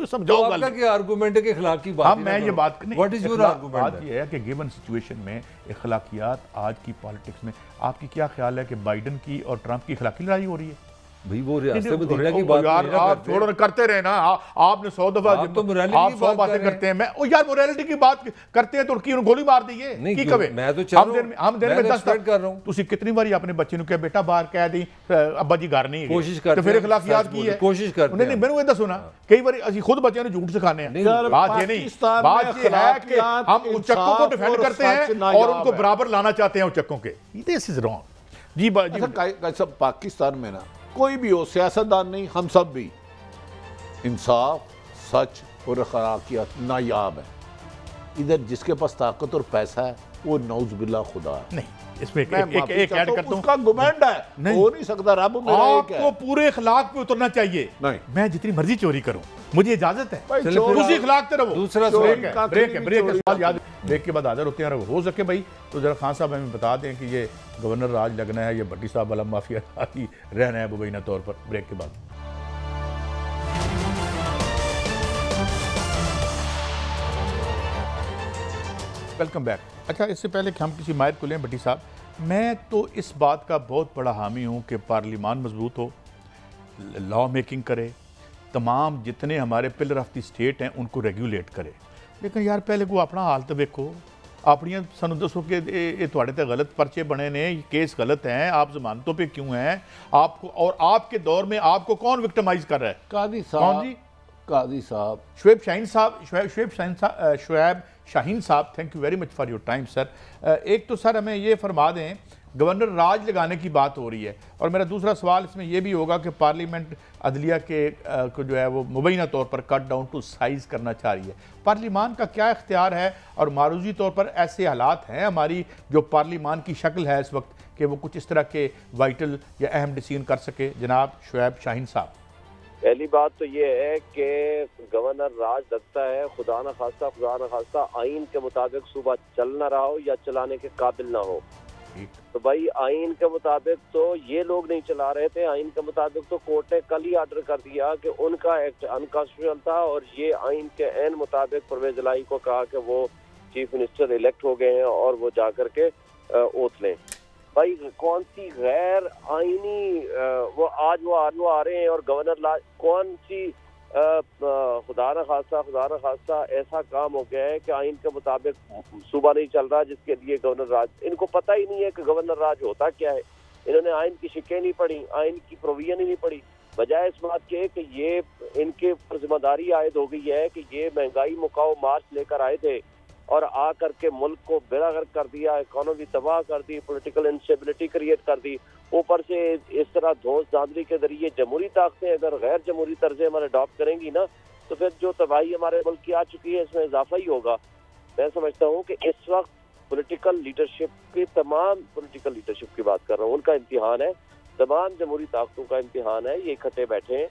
समझाओ आपका क्या आर्गुमेंट है कि इखलाक की बात मैं ये बात नहीं, व्हाट इज योर आर्गुमेंट? बात ये है कि गिवन सिचुएशन में इखलाकियात आज की पॉलिटिक्स में आपकी क्या ख्याल है कि बाइडन की और ट्रंप की इखलाकी लड़ाई हो रही है? भाई वो रियासत में दुनिया की बात यार आप छोड़ो करते रहे ना, आपने 100 दफा आप 100 बातें करते हैं। मैं यार मोरालिटी की बात करते हैं, तुर्की उन्होंने गोली मार दी है की कवे। मैं तो हम दिन में 10 कर रहा हूं। तुसी कितनी बार अपने बच्चे ने कहा बेटा बाहर कह दी अब्बा जी घर नहीं, कोशिश करते तो फिर इखलाकियात की है, कोशिश करते हैं। नहीं मैंने ये दसो ना, कई बार असि खुद बच्चों ने झूठ सिखाने हैं। बात ये नहीं, बात ये है कि हम उच्चकों को डिफेंड करते हैं और उनको बराबर लाना चाहते हैं उच्चकों के। दिस इज रॉन्ग जी। पाकिस्तान में ना कोई भी हो, सियासतदान नहीं, हम सब भी इंसाफ, सच और अखलाकियात नायाब है। इधर जिसके पास ताकत और पैसा है वो नौज बिल्ला खुदा है। नहीं, इसमें एक ऐड करता हूं, उसका गुमेंड है, नहीं हो नहीं सकता। रब मेरा एक है, आपको पूरे इखलाक पे उतरना चाहिए। नहीं, मैं जितनी मर्जी चोरी करूं मुझे इजाजत है, उसी इखलाक पे रहो। दूसरा ब्रेक है सवाल याद, ब्रेक के बाद हाजिर होते हैं। हो सके भाई तो जरा खान साहब हमें बता दें कि ये गवर्नर राज लगना है, ये भट्टी साहब वाला माफिया रहना है मुबैना तौर पर। ब्रेक के बाद वेलकम बैक। अच्छा, इससे पहले कि हम किसी माहिर को लें भट्टी साहब, मैं तो इस बात का बहुत बड़ा हामी हूँ कि पार्लियामान मजबूत हो, लॉ मेकिंग करे, तमाम जितने हमारे पिलर ऑफ द स्टेट हैं उनको रेगुलेट करे। लेकिन यार पहले को अपना हाल तो देखो, अपनी सानू दसो कि ये थोड़े तो गलत पर्चे बने ने, ये केस गलत हैं, आप जमानतों पे क्यों हैं आपको, और आपके दौर में आपको कौन विक्टिमाइज कर रहा है? कादी साहब, कादी साहब, शुएब शाहीन साहब, thank you very much for your time sir. एक तो सर हमें ये फरमा दें, गवर्नर राज लगाने की बात हो रही है, और मेरा दूसरा सवाल इसमें यह भी होगा कि पार्लियामेंट अदलिया के को जो है वो मुबैना तौर पर कट डाउन टू साइज़ करना चाह रही है। पार्लियामान का क्या इख्तियार है, और मारूजी तौर पर ऐसे हालात हैं हमारी जो पार्लियामान की शक्ल है इस वक्त कि वो कुछ इस तरह के वाइटल या अहम डिसीजन कर सके? जनाब शुएब शाहीन साहब। पहली बात तो ये है कि गवर्नर राज लगता है खुदा न खास्ता आइन के मुताबिक सूबा चल ना रहा हो या चलाने के काबिल ना हो। तो भाई आइन के मुताबिक तो ये लोग नहीं चला रहे थे, आइन के मुताबिक तो कोर्ट ने कल ही ऑर्डर कर दिया कि उनका एक्ट अनकॉन्स्टिट्यूशनल था, और ये आइन के एन मुताबिक परवेज इलाही को कहा कि वो चीफ मिनिस्टर इलेक्ट हो गए हैं और वो जा करके ओथ लें। भाई कौन सी गैर आईनी वो आ रहे हैं, और गवर्नर कौन सी खुदा न खास्ता ऐसा काम हो गया है कि आइन के मुताबिक सूबा नहीं चल रहा, जिसके लिए गवर्नर राज, इनको पता ही नहीं है कि गवर्नर राज होता क्या है। इन्होंने आइन की शिकें नहीं पढ़ी, आइन की प्रोविजन ही नहीं पढ़ी, बजाय इस बात के कि ये इनके ऊपर जिम्मेदारी आयद हो गई है कि ये महंगाई मुकाओ मार्च लेकर आए थे और आ करके मुल्क को बेड़ागर्क कर दिया, इकोनॉमी तबाह कर दी, पॉलिटिकल इंस्टेबिलिटी क्रिएट कर दी। ऊपर से इस तरह धौंस धांधली के जरिए जमहूरी ताकतें अगर गैर जमहूरी तर्जे हमारे अडॉप्ट करेंगी ना, तो फिर जो तबाही हमारे मुल्क की आ चुकी है इसमें इजाफा ही होगा। मैं समझता हूँ कि इस वक्त पॉलिटिकल लीडरशिप की बात कर रहा हूँ, उनका इम्तिहान है, तमाम जमहूरी ताकतों का इम्तिहान है। ये इकट्ठे बैठे हैं,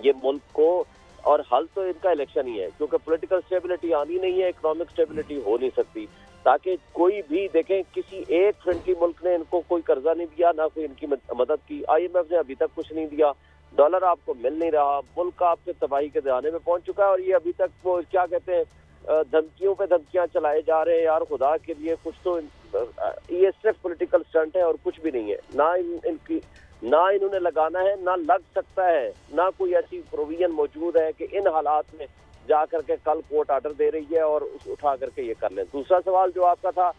ये मुल्क को, और हल तो इनका इलेक्शन ही है, क्योंकि पॉलिटिकल स्टेबिलिटी आनी नहीं है, इकोनॉमिक स्टेबिलिटी हो नहीं सकती, ताकि कोई भी देखें किसी एक फ्रेंडली मुल्क ने इनको कोई कर्जा नहीं दिया, ना कोई इनकी मदद की, IMF ने अभी तक कुछ नहीं दिया, डॉलर आपको मिल नहीं रहा, मुल्क आपके तबाही के दहाने में पहुंच चुका है, और ये अभी तक वो क्या कहते हैं धमकियों पे धमकियां चलाए जा रहे हैं। यार खुदा के लिए कुछ तो, ये सिर्फ पॉलिटिकल स्टंट है और कुछ भी नहीं है। ना इन्होंने लगाना है, ना लग सकता है, ना कोई ऐसी प्रोविजन मौजूद है कि इन हालात में जा करके कल कोर्ट ऑर्डर दे रही है और उठा करके ये कर लें। दूसरा सवाल जो आपका था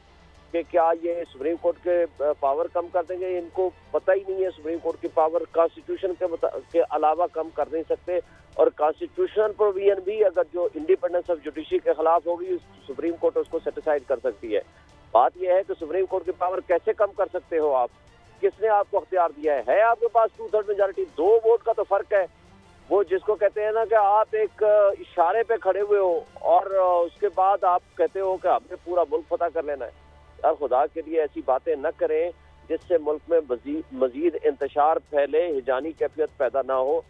कि क्या ये सुप्रीम कोर्ट के पावर कम कर देंगे, इनको पता ही नहीं है सुप्रीम कोर्ट की पावर कॉन्स्टिट्यूशन के अलावा कम कर नहीं सकते, और कॉन्स्टिट्यूशनल प्रोविजन भी अगर जो इंडिपेंडेंस ऑफ जुडिशरी के खिलाफ होगी सुप्रीम कोर्ट उसको सेटिसाइड कर सकती है। बात यह है कि सुप्रीम कोर्ट की पावर कैसे कम कर सकते हो आप, किसने आपको अख्तियार दिया है आपके पास 2/3 मेजॉरिटी, 2 वोट का तो फर्क है। वो जिसको कहते हैं ना कि आप एक इशारे पे खड़े हुए हो और उसके बाद आप कहते हो कि हमने पूरा मुल्क फतह कर लेना है। यार खुदा के लिए ऐसी बातें न करें। जिससे मुल्क में मजीद इंतशार फैले, हिजानी कैफियत पैदा ना हो।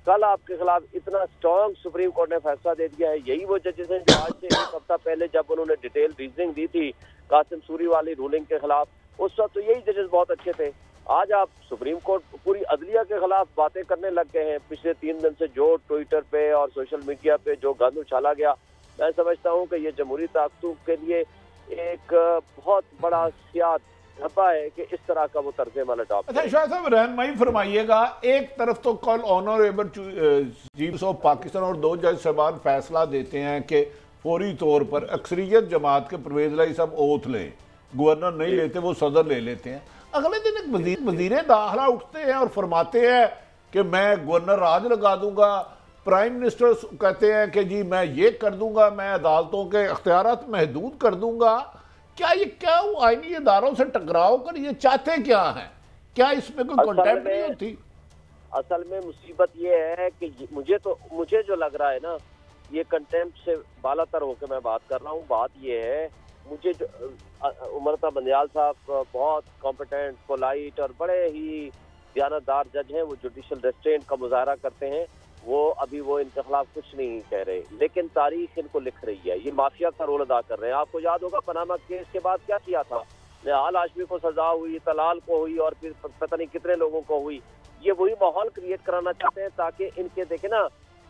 कल आपके खिलाफ इतना स्ट्रॉन्ग सुप्रीम कोर्ट ने फैसला दे दिया है। यही वो जजेस हैं जो आज से एक हफ्ता पहले जब उन्होंने डिटेल रीजनिंग दी थी कासिम सूरी वाली रूलिंग के खिलाफ, उस वक्त तो यही जजेस बहुत अच्छे थे। आज आप सुप्रीम कोर्ट पूरी अदलिया के खिलाफ बातें करने लग गए हैं। पिछले 3 दिन से जो ट्विटर पे और सोशल मीडिया पे जो गंद उछाला गया, मैं समझता हूँ कि ये जमहूरी ताकतों के लिए एक बहुत बड़ा सियात धब्बा है कि इस तरह का वो तर्ज अमल अडॉप्ट। अच्छा शाह साहब, रहनुमाई फरमाइएगा, एक तरफ तो कल ऑनरेबल चीफ ऑफ पाकिस्तान और 2 जज साहबान फैसला देते हैं कि फौरी तौर पर अक्सरियत जमात के परवेज लाई साहब ओथ लें, गवर्नर नहीं लेते वो सदर ले लेते हैं। अगले दिन एक वजीर दाखिला उठते हैं और फरमाते हैं कि मैं गवर्नर राज लगा दूंगा। प्राइम मिनिस्टर कहते हैं कि जी मैं ये कर दूंगा, मैं अदालतों के अख्तियारात महदूद कर दूंगा। क्या आईनी इदारों से टकराव कर ये चाहते क्या हैं? क्या इसमें कोई कॉन्टेक्ट नहीं होती? असल में मुसीबत ये है कि मुझे जो लग रहा है ना, ये कंटेम्प्ट से बालातर होकर मैं बात कर रहा हूँ। बात ये है, मुझे जो उमरता बंदयाल साहब बहुत कॉम्पिटेंट, पोलाइट और बड़े ही दयानतदार जज हैं, वो जुडिशल रेस्ट्रेंट का मुजाहरा करते हैं। वो इनके खिलाफ कुछ नहीं कह रहे, लेकिन तारीख इनको लिख रही है। ये माफिया का रोल अदा कर रहे हैं। आपको याद होगा पनामा केस के बाद क्या किया था, निहाल हाशमी को सजा हुई, तलाल को हुई और फिर पता नहीं कितने लोगों को हुई। ये वही माहौल क्रिएट कराना चाहते हैं ताकि इनके देखे ना,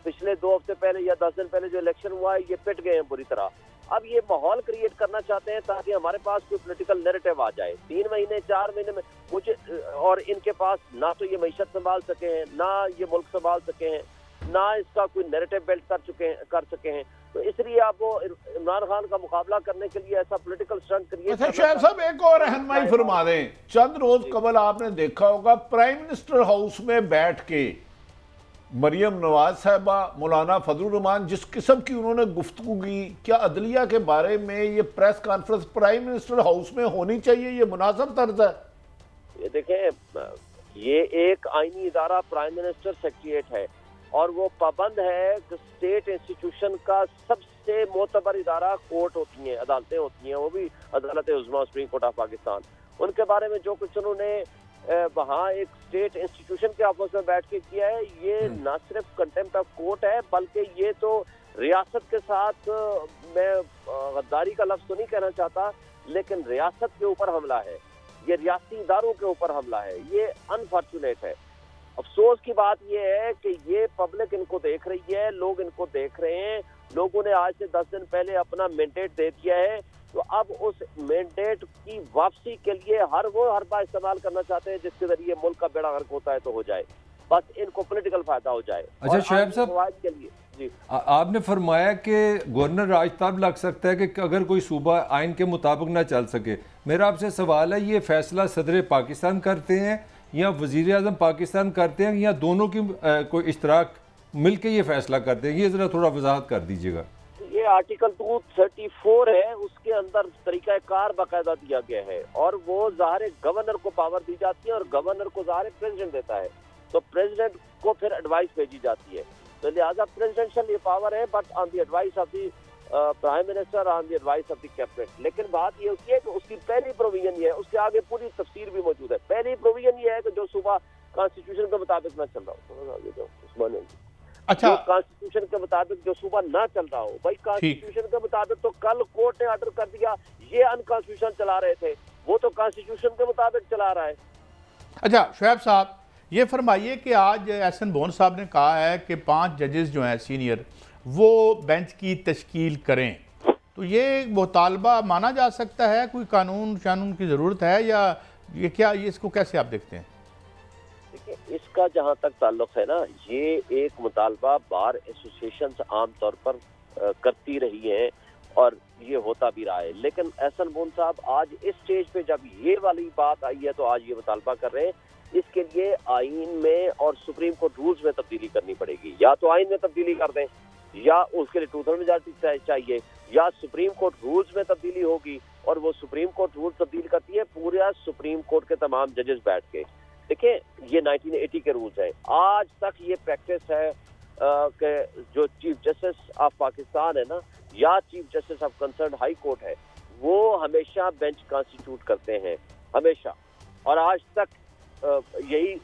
पिछले 2 हफ्ते पहले या 10 दिन पहले जो इलेक्शन हुआ है, ये पिट गए हैं बुरी तरह। अब ये माहौल क्रिएट करना चाहते हैं ताकि हमारे पास कोई पॉलिटिकल नैरेटिव आ जाए। 3 महीने 4 महीने में मुझे और इनके पास ना तो ये मईशत संभाल सके हैं, ना ये मुल्क संभाल सके हैं, ना इसका कोई नैरेटिव बिल्ड कर सके हैं। तो इसलिए आप वो इमरान खान का मुकाबला करने के लिए ऐसा पॉलिटिकल स्टंट क्रिएट। अच्छा शाह साहब, एक और रहनुमाई फरमा दें। चंद रोज कबल आपने देखा होगा प्राइम मिनिस्टर हाउस में बैठ के मरियम नवाज साहबा, मौलाना फजलुर रहमान, जिस किस्म की उन्होंने गुफ्तगू की, क्या अदलिया के बारे में ये press conference prime minister house में होनी चाहिए? ये मुनासिब तर्ज है? ये देखें, ये एक आईनी इदारा प्राइम मिनिस्टर सेक्रेटरीट है और वो पाबंद है कि स्टेट इंस्टीट्यूशन का सबसे मोतबर इदारा कोर्ट होती हैं, अदालतें होती हैं, वो भी अदालत उज़्मा सुप्रीम कोर्ट ऑफ पाकिस्तान। उनके बारे में जो कुछ उन्होंने वहाँ एक स्टेट इंस्टीट्यूशन के आपस में बैठ के किया है, ये ना सिर्फ कंटेम्प्ट ऑफ कोर्ट है, बल्कि ये तो रियासत के साथ, मैं गद्दारी का लफ्ज़ तो नहीं कहना चाहता, लेकिन रियासत के ऊपर हमला है। ये रियासी इदारों के ऊपर हमला है। ये अनफॉर्चुनेट है। अफसोस की बात यह है कि ये पब्लिक इनको देख रही है, लोग इनको देख रहे हैं। लोगों ने आज से 10 दिन पहले अपना मैंडेट दे दिया है, तो अब उस मैंडेट की वापसी के लिए हर बार इस्तेमाल करना चाहते हैं जिसके जरिए मुल्क का बेड़ा गर्क होता है तो हो जाए, बस इनको पॉलिटिकल फायदा हो जाए। अच्छा शोएब साहब, के लिए जी आपने फरमाया कि गवर्नर राज तब लग सकता है कि अगर कोई सूबा आइन के मुताबिक ना चल सके। मेरा आपसे सवाल है, ये फैसला सदर पाकिस्तान करते हैं या वजीर आज़म पाकिस्तान करते हैं या दोनों की कोई इश्तराक मिलके ये फैसला करते हैं? ये ज़रा थोड़ा वजाहत कर दीजिएगा। ये आर्टिकल 234 है, उसके अंदर तरीक़ाकार बाकायदा दिया गया है और वो ज़ाहिर गवर्नर को पावर दी जाती है और गवर्नर को ज़ाहिर प्रेसिडेंट देता है, तो प्रेसिडेंट को फिर एडवाइस भेजी जाती है। तो लिहाजा प्रेसिडेंशियल ये पावर है, but on the advice of the prime minister, on the advice of the cabinet. लेकिन बात ये होती है कि उसकी पहली प्रोविजन ये है, उसके आगे पूरी तफसीर भी मौजूद है। पहली प्रोविजन ये है कि जो सूबा कॉन्स्टिट्यूशन के मुताबिक ना चल रहा हो, अच्छा कॉन्स्टिट्यूशन के मुताबिक जो सूबा ना चल रहा हो, भाई कॉन्स्टिट्यूशन के मुताबिक तो कल कोर्ट ने ऑर्डर कर दिया, ये अनकॉन्स्टिट्यूशन चला रहे थे, वो तो कॉन्स्टिट्यूशन के मुताबिक चला रहा है। अच्छा शोएब साहब, ये फरमाइए कि आज एहसन बोन साहब ने कहा है कि 5 जजेस जो हैं सीनियर, वो बेंच की तश्कील करें, तो ये मुतालबा माना जा सकता है? कोई कानून शानून की ज़रूरत है या ये क्या, ये इसको कैसे आप देखते हैं? देखिए, इसका जहाँ तक ताल्लुक है ना, ये एक मुतालबा बार एसोसिएशन आम तौर पर करती रही है और ये होता भी रहा है। लेकिन एहसन बोन साहब आज इस स्टेज पे जब ये वाली बात आई है तो आज ये मुतालबा कर रहे हैं। इसके लिए आइन में और सुप्रीम कोर्ट रूल्स में तब्दीली करनी पड़ेगी। या तो आइन में तब्दीली कर दें, या उसके लिए 2/3 मेजॉरिटी चाहिए, या सुप्रीम कोर्ट रूल्स में तब्दीली होगी और वो सुप्रीम कोर्ट रूल तब्दील करती है पूरा सुप्रीम कोर्ट के तमाम जजेस बैठ के। देखिए, ये 1980 के रूल्स हैं। आज तक ये प्रैक्टिस है कि जो चीफ जस्टिस ऑफ पाकिस्तान है ना, या chief justice of concern high court है, वो हमेशा बेंच कॉन्स्टिट्यूट करते हैं, हमेशा। और आज तक यही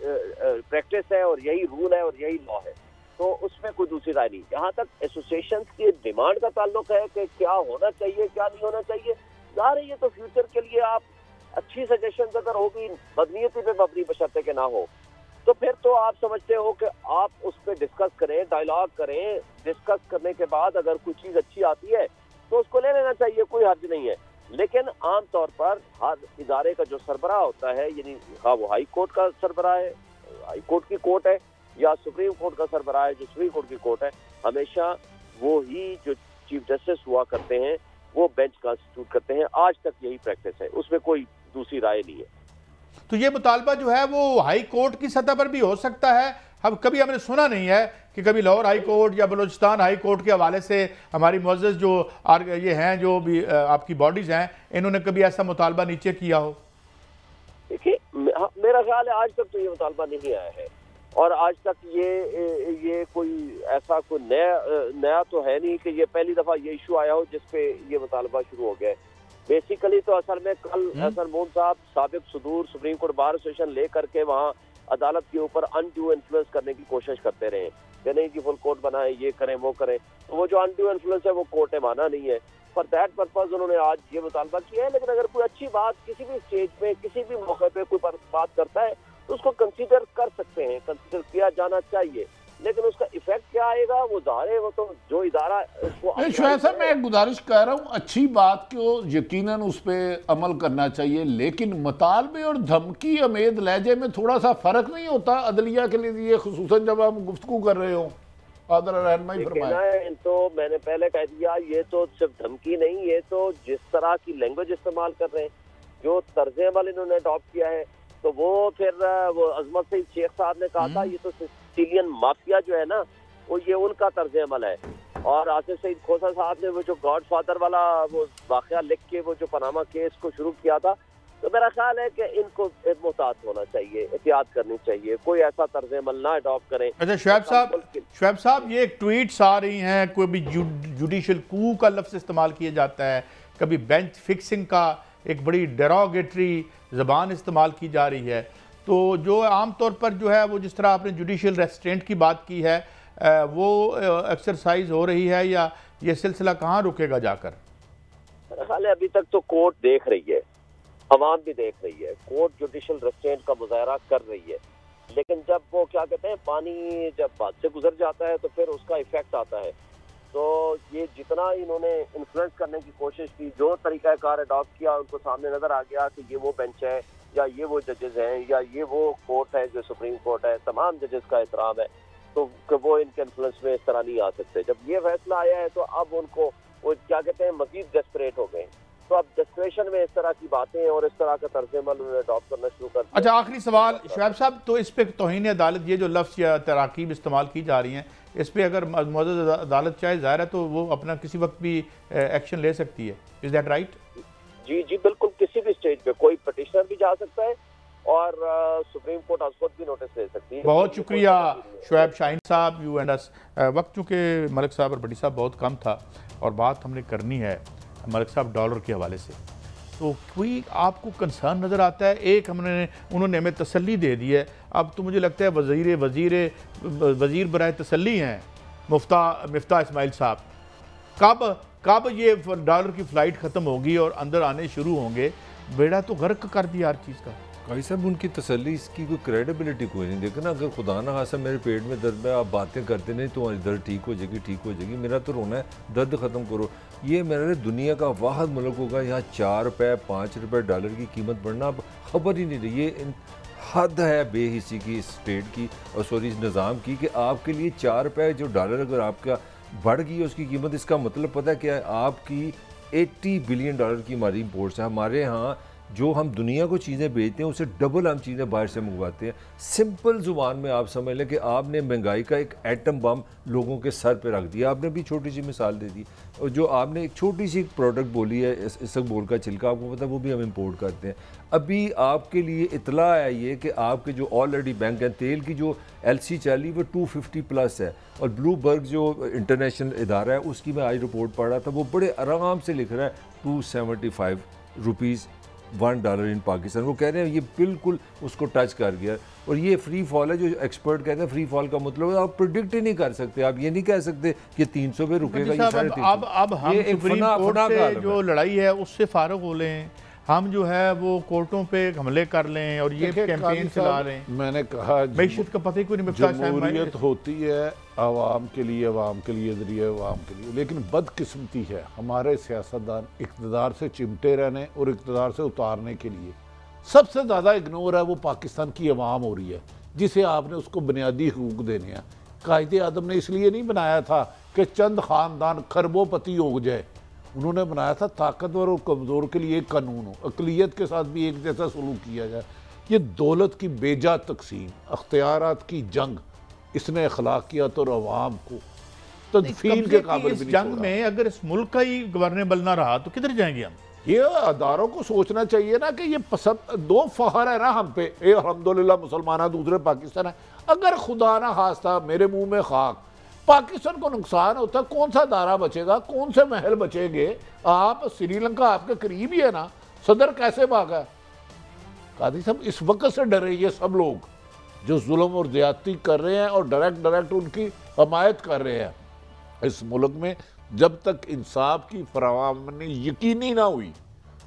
प्रैक्टिस है और यही रूल है और यही लॉ है, तो उसमें कोई दूसरी राय नहीं। जहाँ तक एसोसिएशन की डिमांड का ताल्लुक है कि क्या होना चाहिए क्या नहीं होना चाहिए, ज़ाहिर है ये तो फ्यूचर के लिए आप अच्छी सजेशन अगर होगी, बदनीयती पे मबनी बशर्ते के ना हो, तो फिर तो आप समझते हो कि आप उस पर डिस्कस करें, डायलॉग करें, डिस्कस करने के बाद अगर कोई चीज़ अच्छी आती है तो उसको ले लेना चाहिए, कोई हर्ज नहीं है। लेकिन आम तौर पर हर इदारे का जो सरबराह होता है, यानी हाँ वो हाई कोर्ट का सरबराह है, हाई कोर्ट की कोर्ट है, या सुप्रीम कोर्ट का सरबराह है जो सुप्रीम कोर्ट की कोर्ट है, हमेशा वो ही जो चीफ जस्टिस हुआ करते हैं वो बेंच कॉन्स्टिट्यूट करते हैं। आज तक यही प्रैक्टिस है, उसमें कोई दूसरी राय नहीं है। तो ये मुतालबा जो है वो हाई कोर्ट की सतह पर भी हो सकता है। हम कभी हमने सुना नहीं है कि कभी लाहौर हाई कोर्ट या बलूचिस्तान हाई कोर्ट के हवाले से हमारी मुअज़्ज़ज़ जो ये हैं, जो भी आपकी बॉडीज़ हैं, इन्होंने कभी ऐसा मुतालबा नीचे किया हो। देखिए मेरा ख्याल है आज तक तो ये मुतालबा नहीं आया है, और आज तक ये कोई ऐसा कोई नया तो है नहीं कि ये पहली दफ़ा ये इशू आया हो जिसपे ये मुतालबा शुरू हो गया है। बेसिकली तो असल में कल हसन मोन साहब साबिक सदूर सुप्रीम कोर्ट बार एसोसिएशन ले करके वहाँ अदालत के ऊपर अनड्यू इन्फ्लुएंस करने की कोशिश करते रहे कि नहीं जी फुल कोर्ट बनाए, ये करें वो करें, तो वो जो अनड्यू इन्फ्लुएंस है वो कोर्ट ने माना नहीं है। फॉर दैट पर्पज उन्होंने आज ये मुतालबा किया है। लेकिन अगर कोई अच्छी बात किसी भी स्टेज पे किसी भी मौके पे कोई बात करता है तो उसको कंसीडर कर सकते हैं, कंसीडर किया जाना चाहिए, लेकिन उसका इफेक्ट क्या आएगा वो ज़ाहिर है, वो तो जो इदारा उसको। शायद साहब मैं एक गुजारिश कर रहा हूँ, अच्छी बात को यकीनन उस पर अमल करना चाहिए, लेकिन मुतालबे और धमकी अमेद लहजे में थोड़ा सा फ़र्क नहीं होता अदलिया के लिए, खुसूसन जब हम गुफ्तगू कर रहे हो? तो मैंने पहले कह दिया, ये तो सिर्फ धमकी नहीं, ये तो जिस तरह की लैंग्वेज इस्तेमाल कर रहे हैं, जो तर्ज अमल इन्होंने अडॉप्ट किया है, तो वो फिर वो अजमत सईद शेख साहब ने कहा था ये तो सिसिलियन माफिया जो है ना, वो ये उनका तर्ज अमल है। और आसिफ सईद खोसा साहब ने वो जो गॉड फादर वाला वो वाकया लिख के वो जो पनामा केस को शुरू किया था, तो मेरा ख्याल है कि इनको मोहतात होना चाहिए, एहतियात करनी चाहिए, कोई ऐसा तर्ज अमल ना अडॉप्ट करें। अच्छा शुएब साहब ये ट्वीट्स आ रही हैं, कोई भी जुडिशल कू का लफ्ज़ इस्तेमाल किया जाता है, कभी बेंच फिक्सिंग का एक बड़ी डेरोगेटरी ज़बान इस्तेमाल की जा रही है, तो जो आम तौर पर जो है वो जिस तरह आपने जुडिशल रेस्ट्रेंट की बात की है वो एक्सरसाइज हो रही है, या ये सिलसिला कहाँ रुकेगा जाकर? मेरा ख्याल है अभी तक तो कोर्ट देख रही है, अवाम भी देख रही है, कोर्ट जुडिशल रेस्ट्रेंट का मुजाहरा कर रही है, लेकिन जब वो क्या कहते हैं पानी जब बात से गुजर जाता है तो फिर उसका इफेक्ट आता है। तो ये जितना इन्होंने इन्फ्लुएंस करने की कोशिश की, जो तरीक़ाकार अडॉप्ट किया, उनको सामने नज़र आ गया कि ये वो बेंच है या ये वो जजेस हैं या ये वो कोर्ट है जो सुप्रीम कोर्ट है, तमाम जजेस का एहतराम है, तो वो इनके इन्फ्लुएंस में इस तरह नहीं आ सकते। जब ये फैसला आया है तो अब उनको वो क्या कहते हैं मजीद डेस्परेट हो गए, तो अब डेस्परेशन में इस तरह की बातें और इस तरह का तर्ज अमल उन्होंने अडॉप्ट करना शुरू कर दिया। अच्छा आखिरी सवाल शुएब साहब, तो इस पे तौहीन अदालत ये जो लफ्ज़ या तराकीब इस्तेमाल की जा रही हैं, इस पे अगर मुअज़्ज़ज़ अदालत चाहे ज़ाहिर है तो वो अपना किसी वक्त भी एक्शन ले सकती है, इज़ दैट राइट? जी जी बिल्कुल, किसी भी स्टेज पे कोई पटिशनर भी जा सकता है और सुप्रीम कोर्ट आज खुद भी नोटिस ले सकती है। बहुत शुक्रिया शुएब शाहीन साहब, यू एंड अस। वक्त चूँकि मलिक साहब और बड़ी साहब बहुत कम था और बात हमने करनी है मलिक साहब डॉलर के हवाले से, तो कोई आपको कंसर्न नज़र आता है? एक उन्होंने हमें तसल्ली दे दी है, अब तो मुझे लगता है वज़ीर बराए तसल्ली हैं मिफ्ता इस्माइल साहब। कब ये डॉलर की फ़्लाइट ख़त्म होगी और अंदर आने शुरू होंगे? बेड़ा तो गर्क कर दिया हर चीज़ का। भाई साहब उनकी तसल्ली, इसकी कोई क्रेडिबिलिटी कोई नहीं। देखो ना, अगर खुदा ना खासा मेरे पेट में दर्द है, आप बातें करते नहीं तो दर्द ठीक हो जाएगी, मेरा तो रोना है, दर्द ख़त्म करो। ये मेरे दुनिया का वाहद मुल्क होगा यहाँ 4 रुपये 5 रुपये डॉलर की कीमत बढ़ना अब खबर ही नहीं रही। ये हद है बेहिसी की स्टेट की और सॉरी इस निज़ाम की कि आपके लिए 4 रुपये जो डॉलर अगर आपका बढ़ गई है उसकी कीमत, इसका मतलब पता है क्या है? आपकी 80 बिलियन डॉलर की हमारी इम्पोर्ट्स है। हमारे यहाँ जो हम दुनिया को चीज़ें बेचते हैं उससे डबल हम चीज़ें बाहर से मंगवाते हैं। सिंपल ज़ुबान में आप समझ लें कि आपने महंगाई का एक एटम बम लोगों के सर पे रख दिया। आपने भी छोटी सी मिसाल दे दी, और जो आपने एक छोटी सी प्रोडक्ट बोली है इसबगोल का छिलका, आपको पता है वो भी हम इंपोर्ट करते हैं। अभी आपके लिए इतला है ये कि आपके जो ऑलरेडी बैंक हैं, तेल की जो LC चली वो 250 प्लस है, और ब्लूबर्ग जो इंटरनेशनल इदारा है उसकी मैं आज रिपोर्ट पढ़ रहा था, वो बड़े आराम से लिख रहा है 275 रुपीज़ $1 इन पाकिस्तान। वो कह रहे हैं ये बिल्कुल उसको टच कर गया। और ये फ्री फॉल है, जो एक्सपर्ट कहते हैं फ्री फॉल का मतलब है आप प्रिडिक्ट ही नहीं कर सकते। आप ये नहीं कह सकते कि 300 पे रुकेगा, ये 350। अब हम सुप्रीम कोर्ट से जो लड़ाई है उससे फारुग हो लें, हम जो है वो कोर्टों पे हमले कर लें और ये कैंपेन चला रहे हैं। मैंने कहा मैशत का पता ही कोई नहीं मिलता। जमहूरियत होती है आवाम के लिए, आवाम के लिए, ज़रिए आवाम के लिए, लेकिन बदकिस्मती है हमारे सियासतदान इक़्तिदार से चिमटे रहने और इक़्तिदार से उतारने के लिए सबसे ज़्यादा इग्नोर है वो पाकिस्तान की आवाम हो रही है, जिसे आपने उसको बुनियादी हकूक़ देने हैं। कायदे आदम ने इसलिए नहीं बनाया था कि चंद ख़ानदान खरबोपति हो जाए, उन्होंने बनाया था ताकतवर और कमज़ोर के लिए एक कानून हो, अक़लियत के साथ भी एक जैसा सलूक किया जाए। ये दौलत की बेजा तकसीम, अख्तियारात की जंग, इसने अखलाकियत और अवाम को तदफीन के काबिल भी नहीं जंग में अगर इस मुल्क का ही गवर्नेबल ना रहा तो किधर जाएंगे हम? ये अदारों को सोचना चाहिए ना कि ये पसंद दो फखर है ना हम पे, अल्हम्दुलिल्लाह मुसलमान है, दूसरे पाकिस्तान है। अगर खुदा ना खास्ता मेरे मुंह में खाक पाकिस्तान को नुकसान होता, कौन सा दारा बचेगा, कौन से महल बचेंगे? आप श्रीलंका आपके करीब ही है ना, सदर कैसे भागा? कादी साहब इस वक्त से डरे ये सब लोग जो जुल्म और ज्यादती कर रहे हैं और डायरेक्ट उनकी हमायत कर रहे हैं इस मुल्क में। जब तक इंसाफ की फराहमी यकीनी ना हुई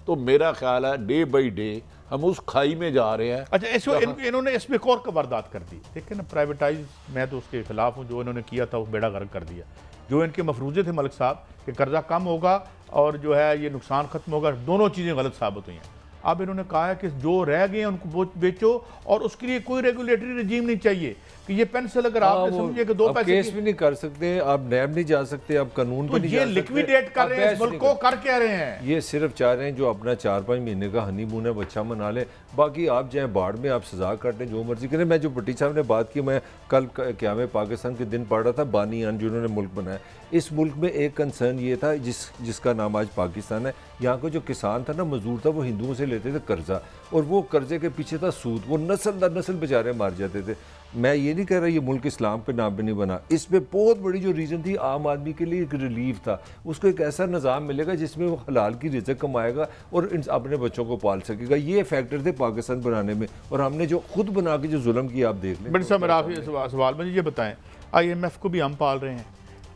तो मेरा ख्याल है डे बाई डे हम उस खाई में जा रहे हैं। अच्छा, इन्होंने इसमें एक और वारदात कर दी, देखिए ना, प्राइवेटाइज, मैं तो उसके खिलाफ हूँ, जो इन्होंने किया था वो बेड़ा गर्क कर दिया। जो इनके मफरूजे थे मलिक साहब कि कर्जा कम होगा और जो है ये नुकसान खत्म होगा, दोनों चीज़ें गलत साबित हुई हैं। अब इन्होंने कहा है कि जो रह गए हैं उनको बेचो और उसके लिए कोई रेगुलेटरी रजीम नहीं चाहिए कि ये पेंसिल अगर आपने समझिए कि 2 पैसे केस भी नहीं कर सकते, आप नैब नहीं जा सकते, आप कानून पे नहीं जा सकते। लिक्विडेट कर रहे हैं इस मुल्क को, कर क्या रहे हैं? ये सिर्फ चाह रहे हैं जो अपना 4-5 महीने का हनीमून है बच्चा मना ले, बाकी आप जाए बाढ़ में, आप सजा काटें, जो मर्जी करें। मैं जो भट्टी साहब ने बात की, मैं कल क़याम पाकिस्तान के दिन पढ़ रहा था, बानियान जिन्होंने मुल्क बनाया। इस मुल्क में एक कंसर्न ये था जिसका नाम आज पाकिस्तान है, यहाँ का जो किसान था ना, मजदूर था, वो हिंदुओं से लेते थे कर्जा और वो कर्जे के पीछे था सूद, वो नस्ल दर नस्ल बेचारे मार जाते थे। मैं ये नहीं कह रहा ये मुल्क इस्लाम पे नाम पे नहीं बना, इसमें बहुत बड़ी जो रीज़न थी आम आदमी के लिए एक रिलीफ था, उसको एक ऐसा निज़ाम मिलेगा जिसमें वो हलाल की रिज़्क कमाएगा और अपने बच्चों को पाल सकेगा। ये फैक्टर थे पाकिस्तान बनाने में, और हमने जो खुद बना के जो जुल्म किया आप देख लें। बड़ी साहब मेरा सवाल मुझे ये बताएं, IMF को भी हम पाल रहे हैं,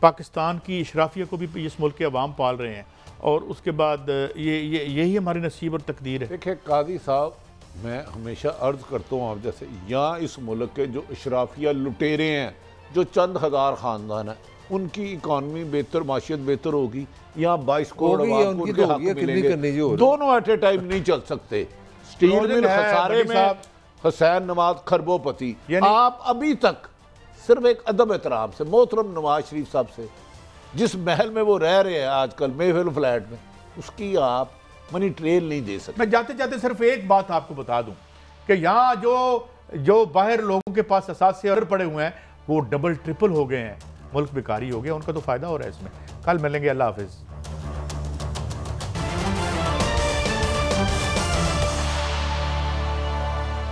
पाकिस्तान की इशराफिया को भी इस मुल्क के अवाम पाल रहे हैं, और उसके बाद यही हमारी नसीब और तकदीर है। देखिए कादी साहब, मैं हमेशा अर्ज़ करता हूँ आप जैसे, यहाँ इस मुल्क के जो इशराफिया लुटेरे हैं, जो चंद हज़ार ख़ानदान हैं, उनकी इकॉनमी बेहतर, माशियत बेहतर होगी। यहाँ 22 करोड़ उनके हक मिलेंगे, दोनों एट ए टाइम नहीं चल सकते। स्टील मिल खसारे में, हुसैन नवाज खरबोपति। आप अभी तक सिर्फ एक अदब एहतराम से मोहतरम नवाज शरीफ साहब से, जिस महल में वो रह रहे हैं आजकल मेहफिल फ्लैट में, उसकी आप मनी ट्रेल नहीं दे सकते। मैं जाते जाते सिर्फ एक बात आपको बता दूं कि यहाँ जो बाहर लोगों के पास असासे पड़े हुए हैं वो डबल ट्रिपल हो गए हैं, मुल्क बेकारी हो गया, उनका तो फायदा हो रहा है इसमें। कल मिलेंगे, अल्लाह हाफिज़।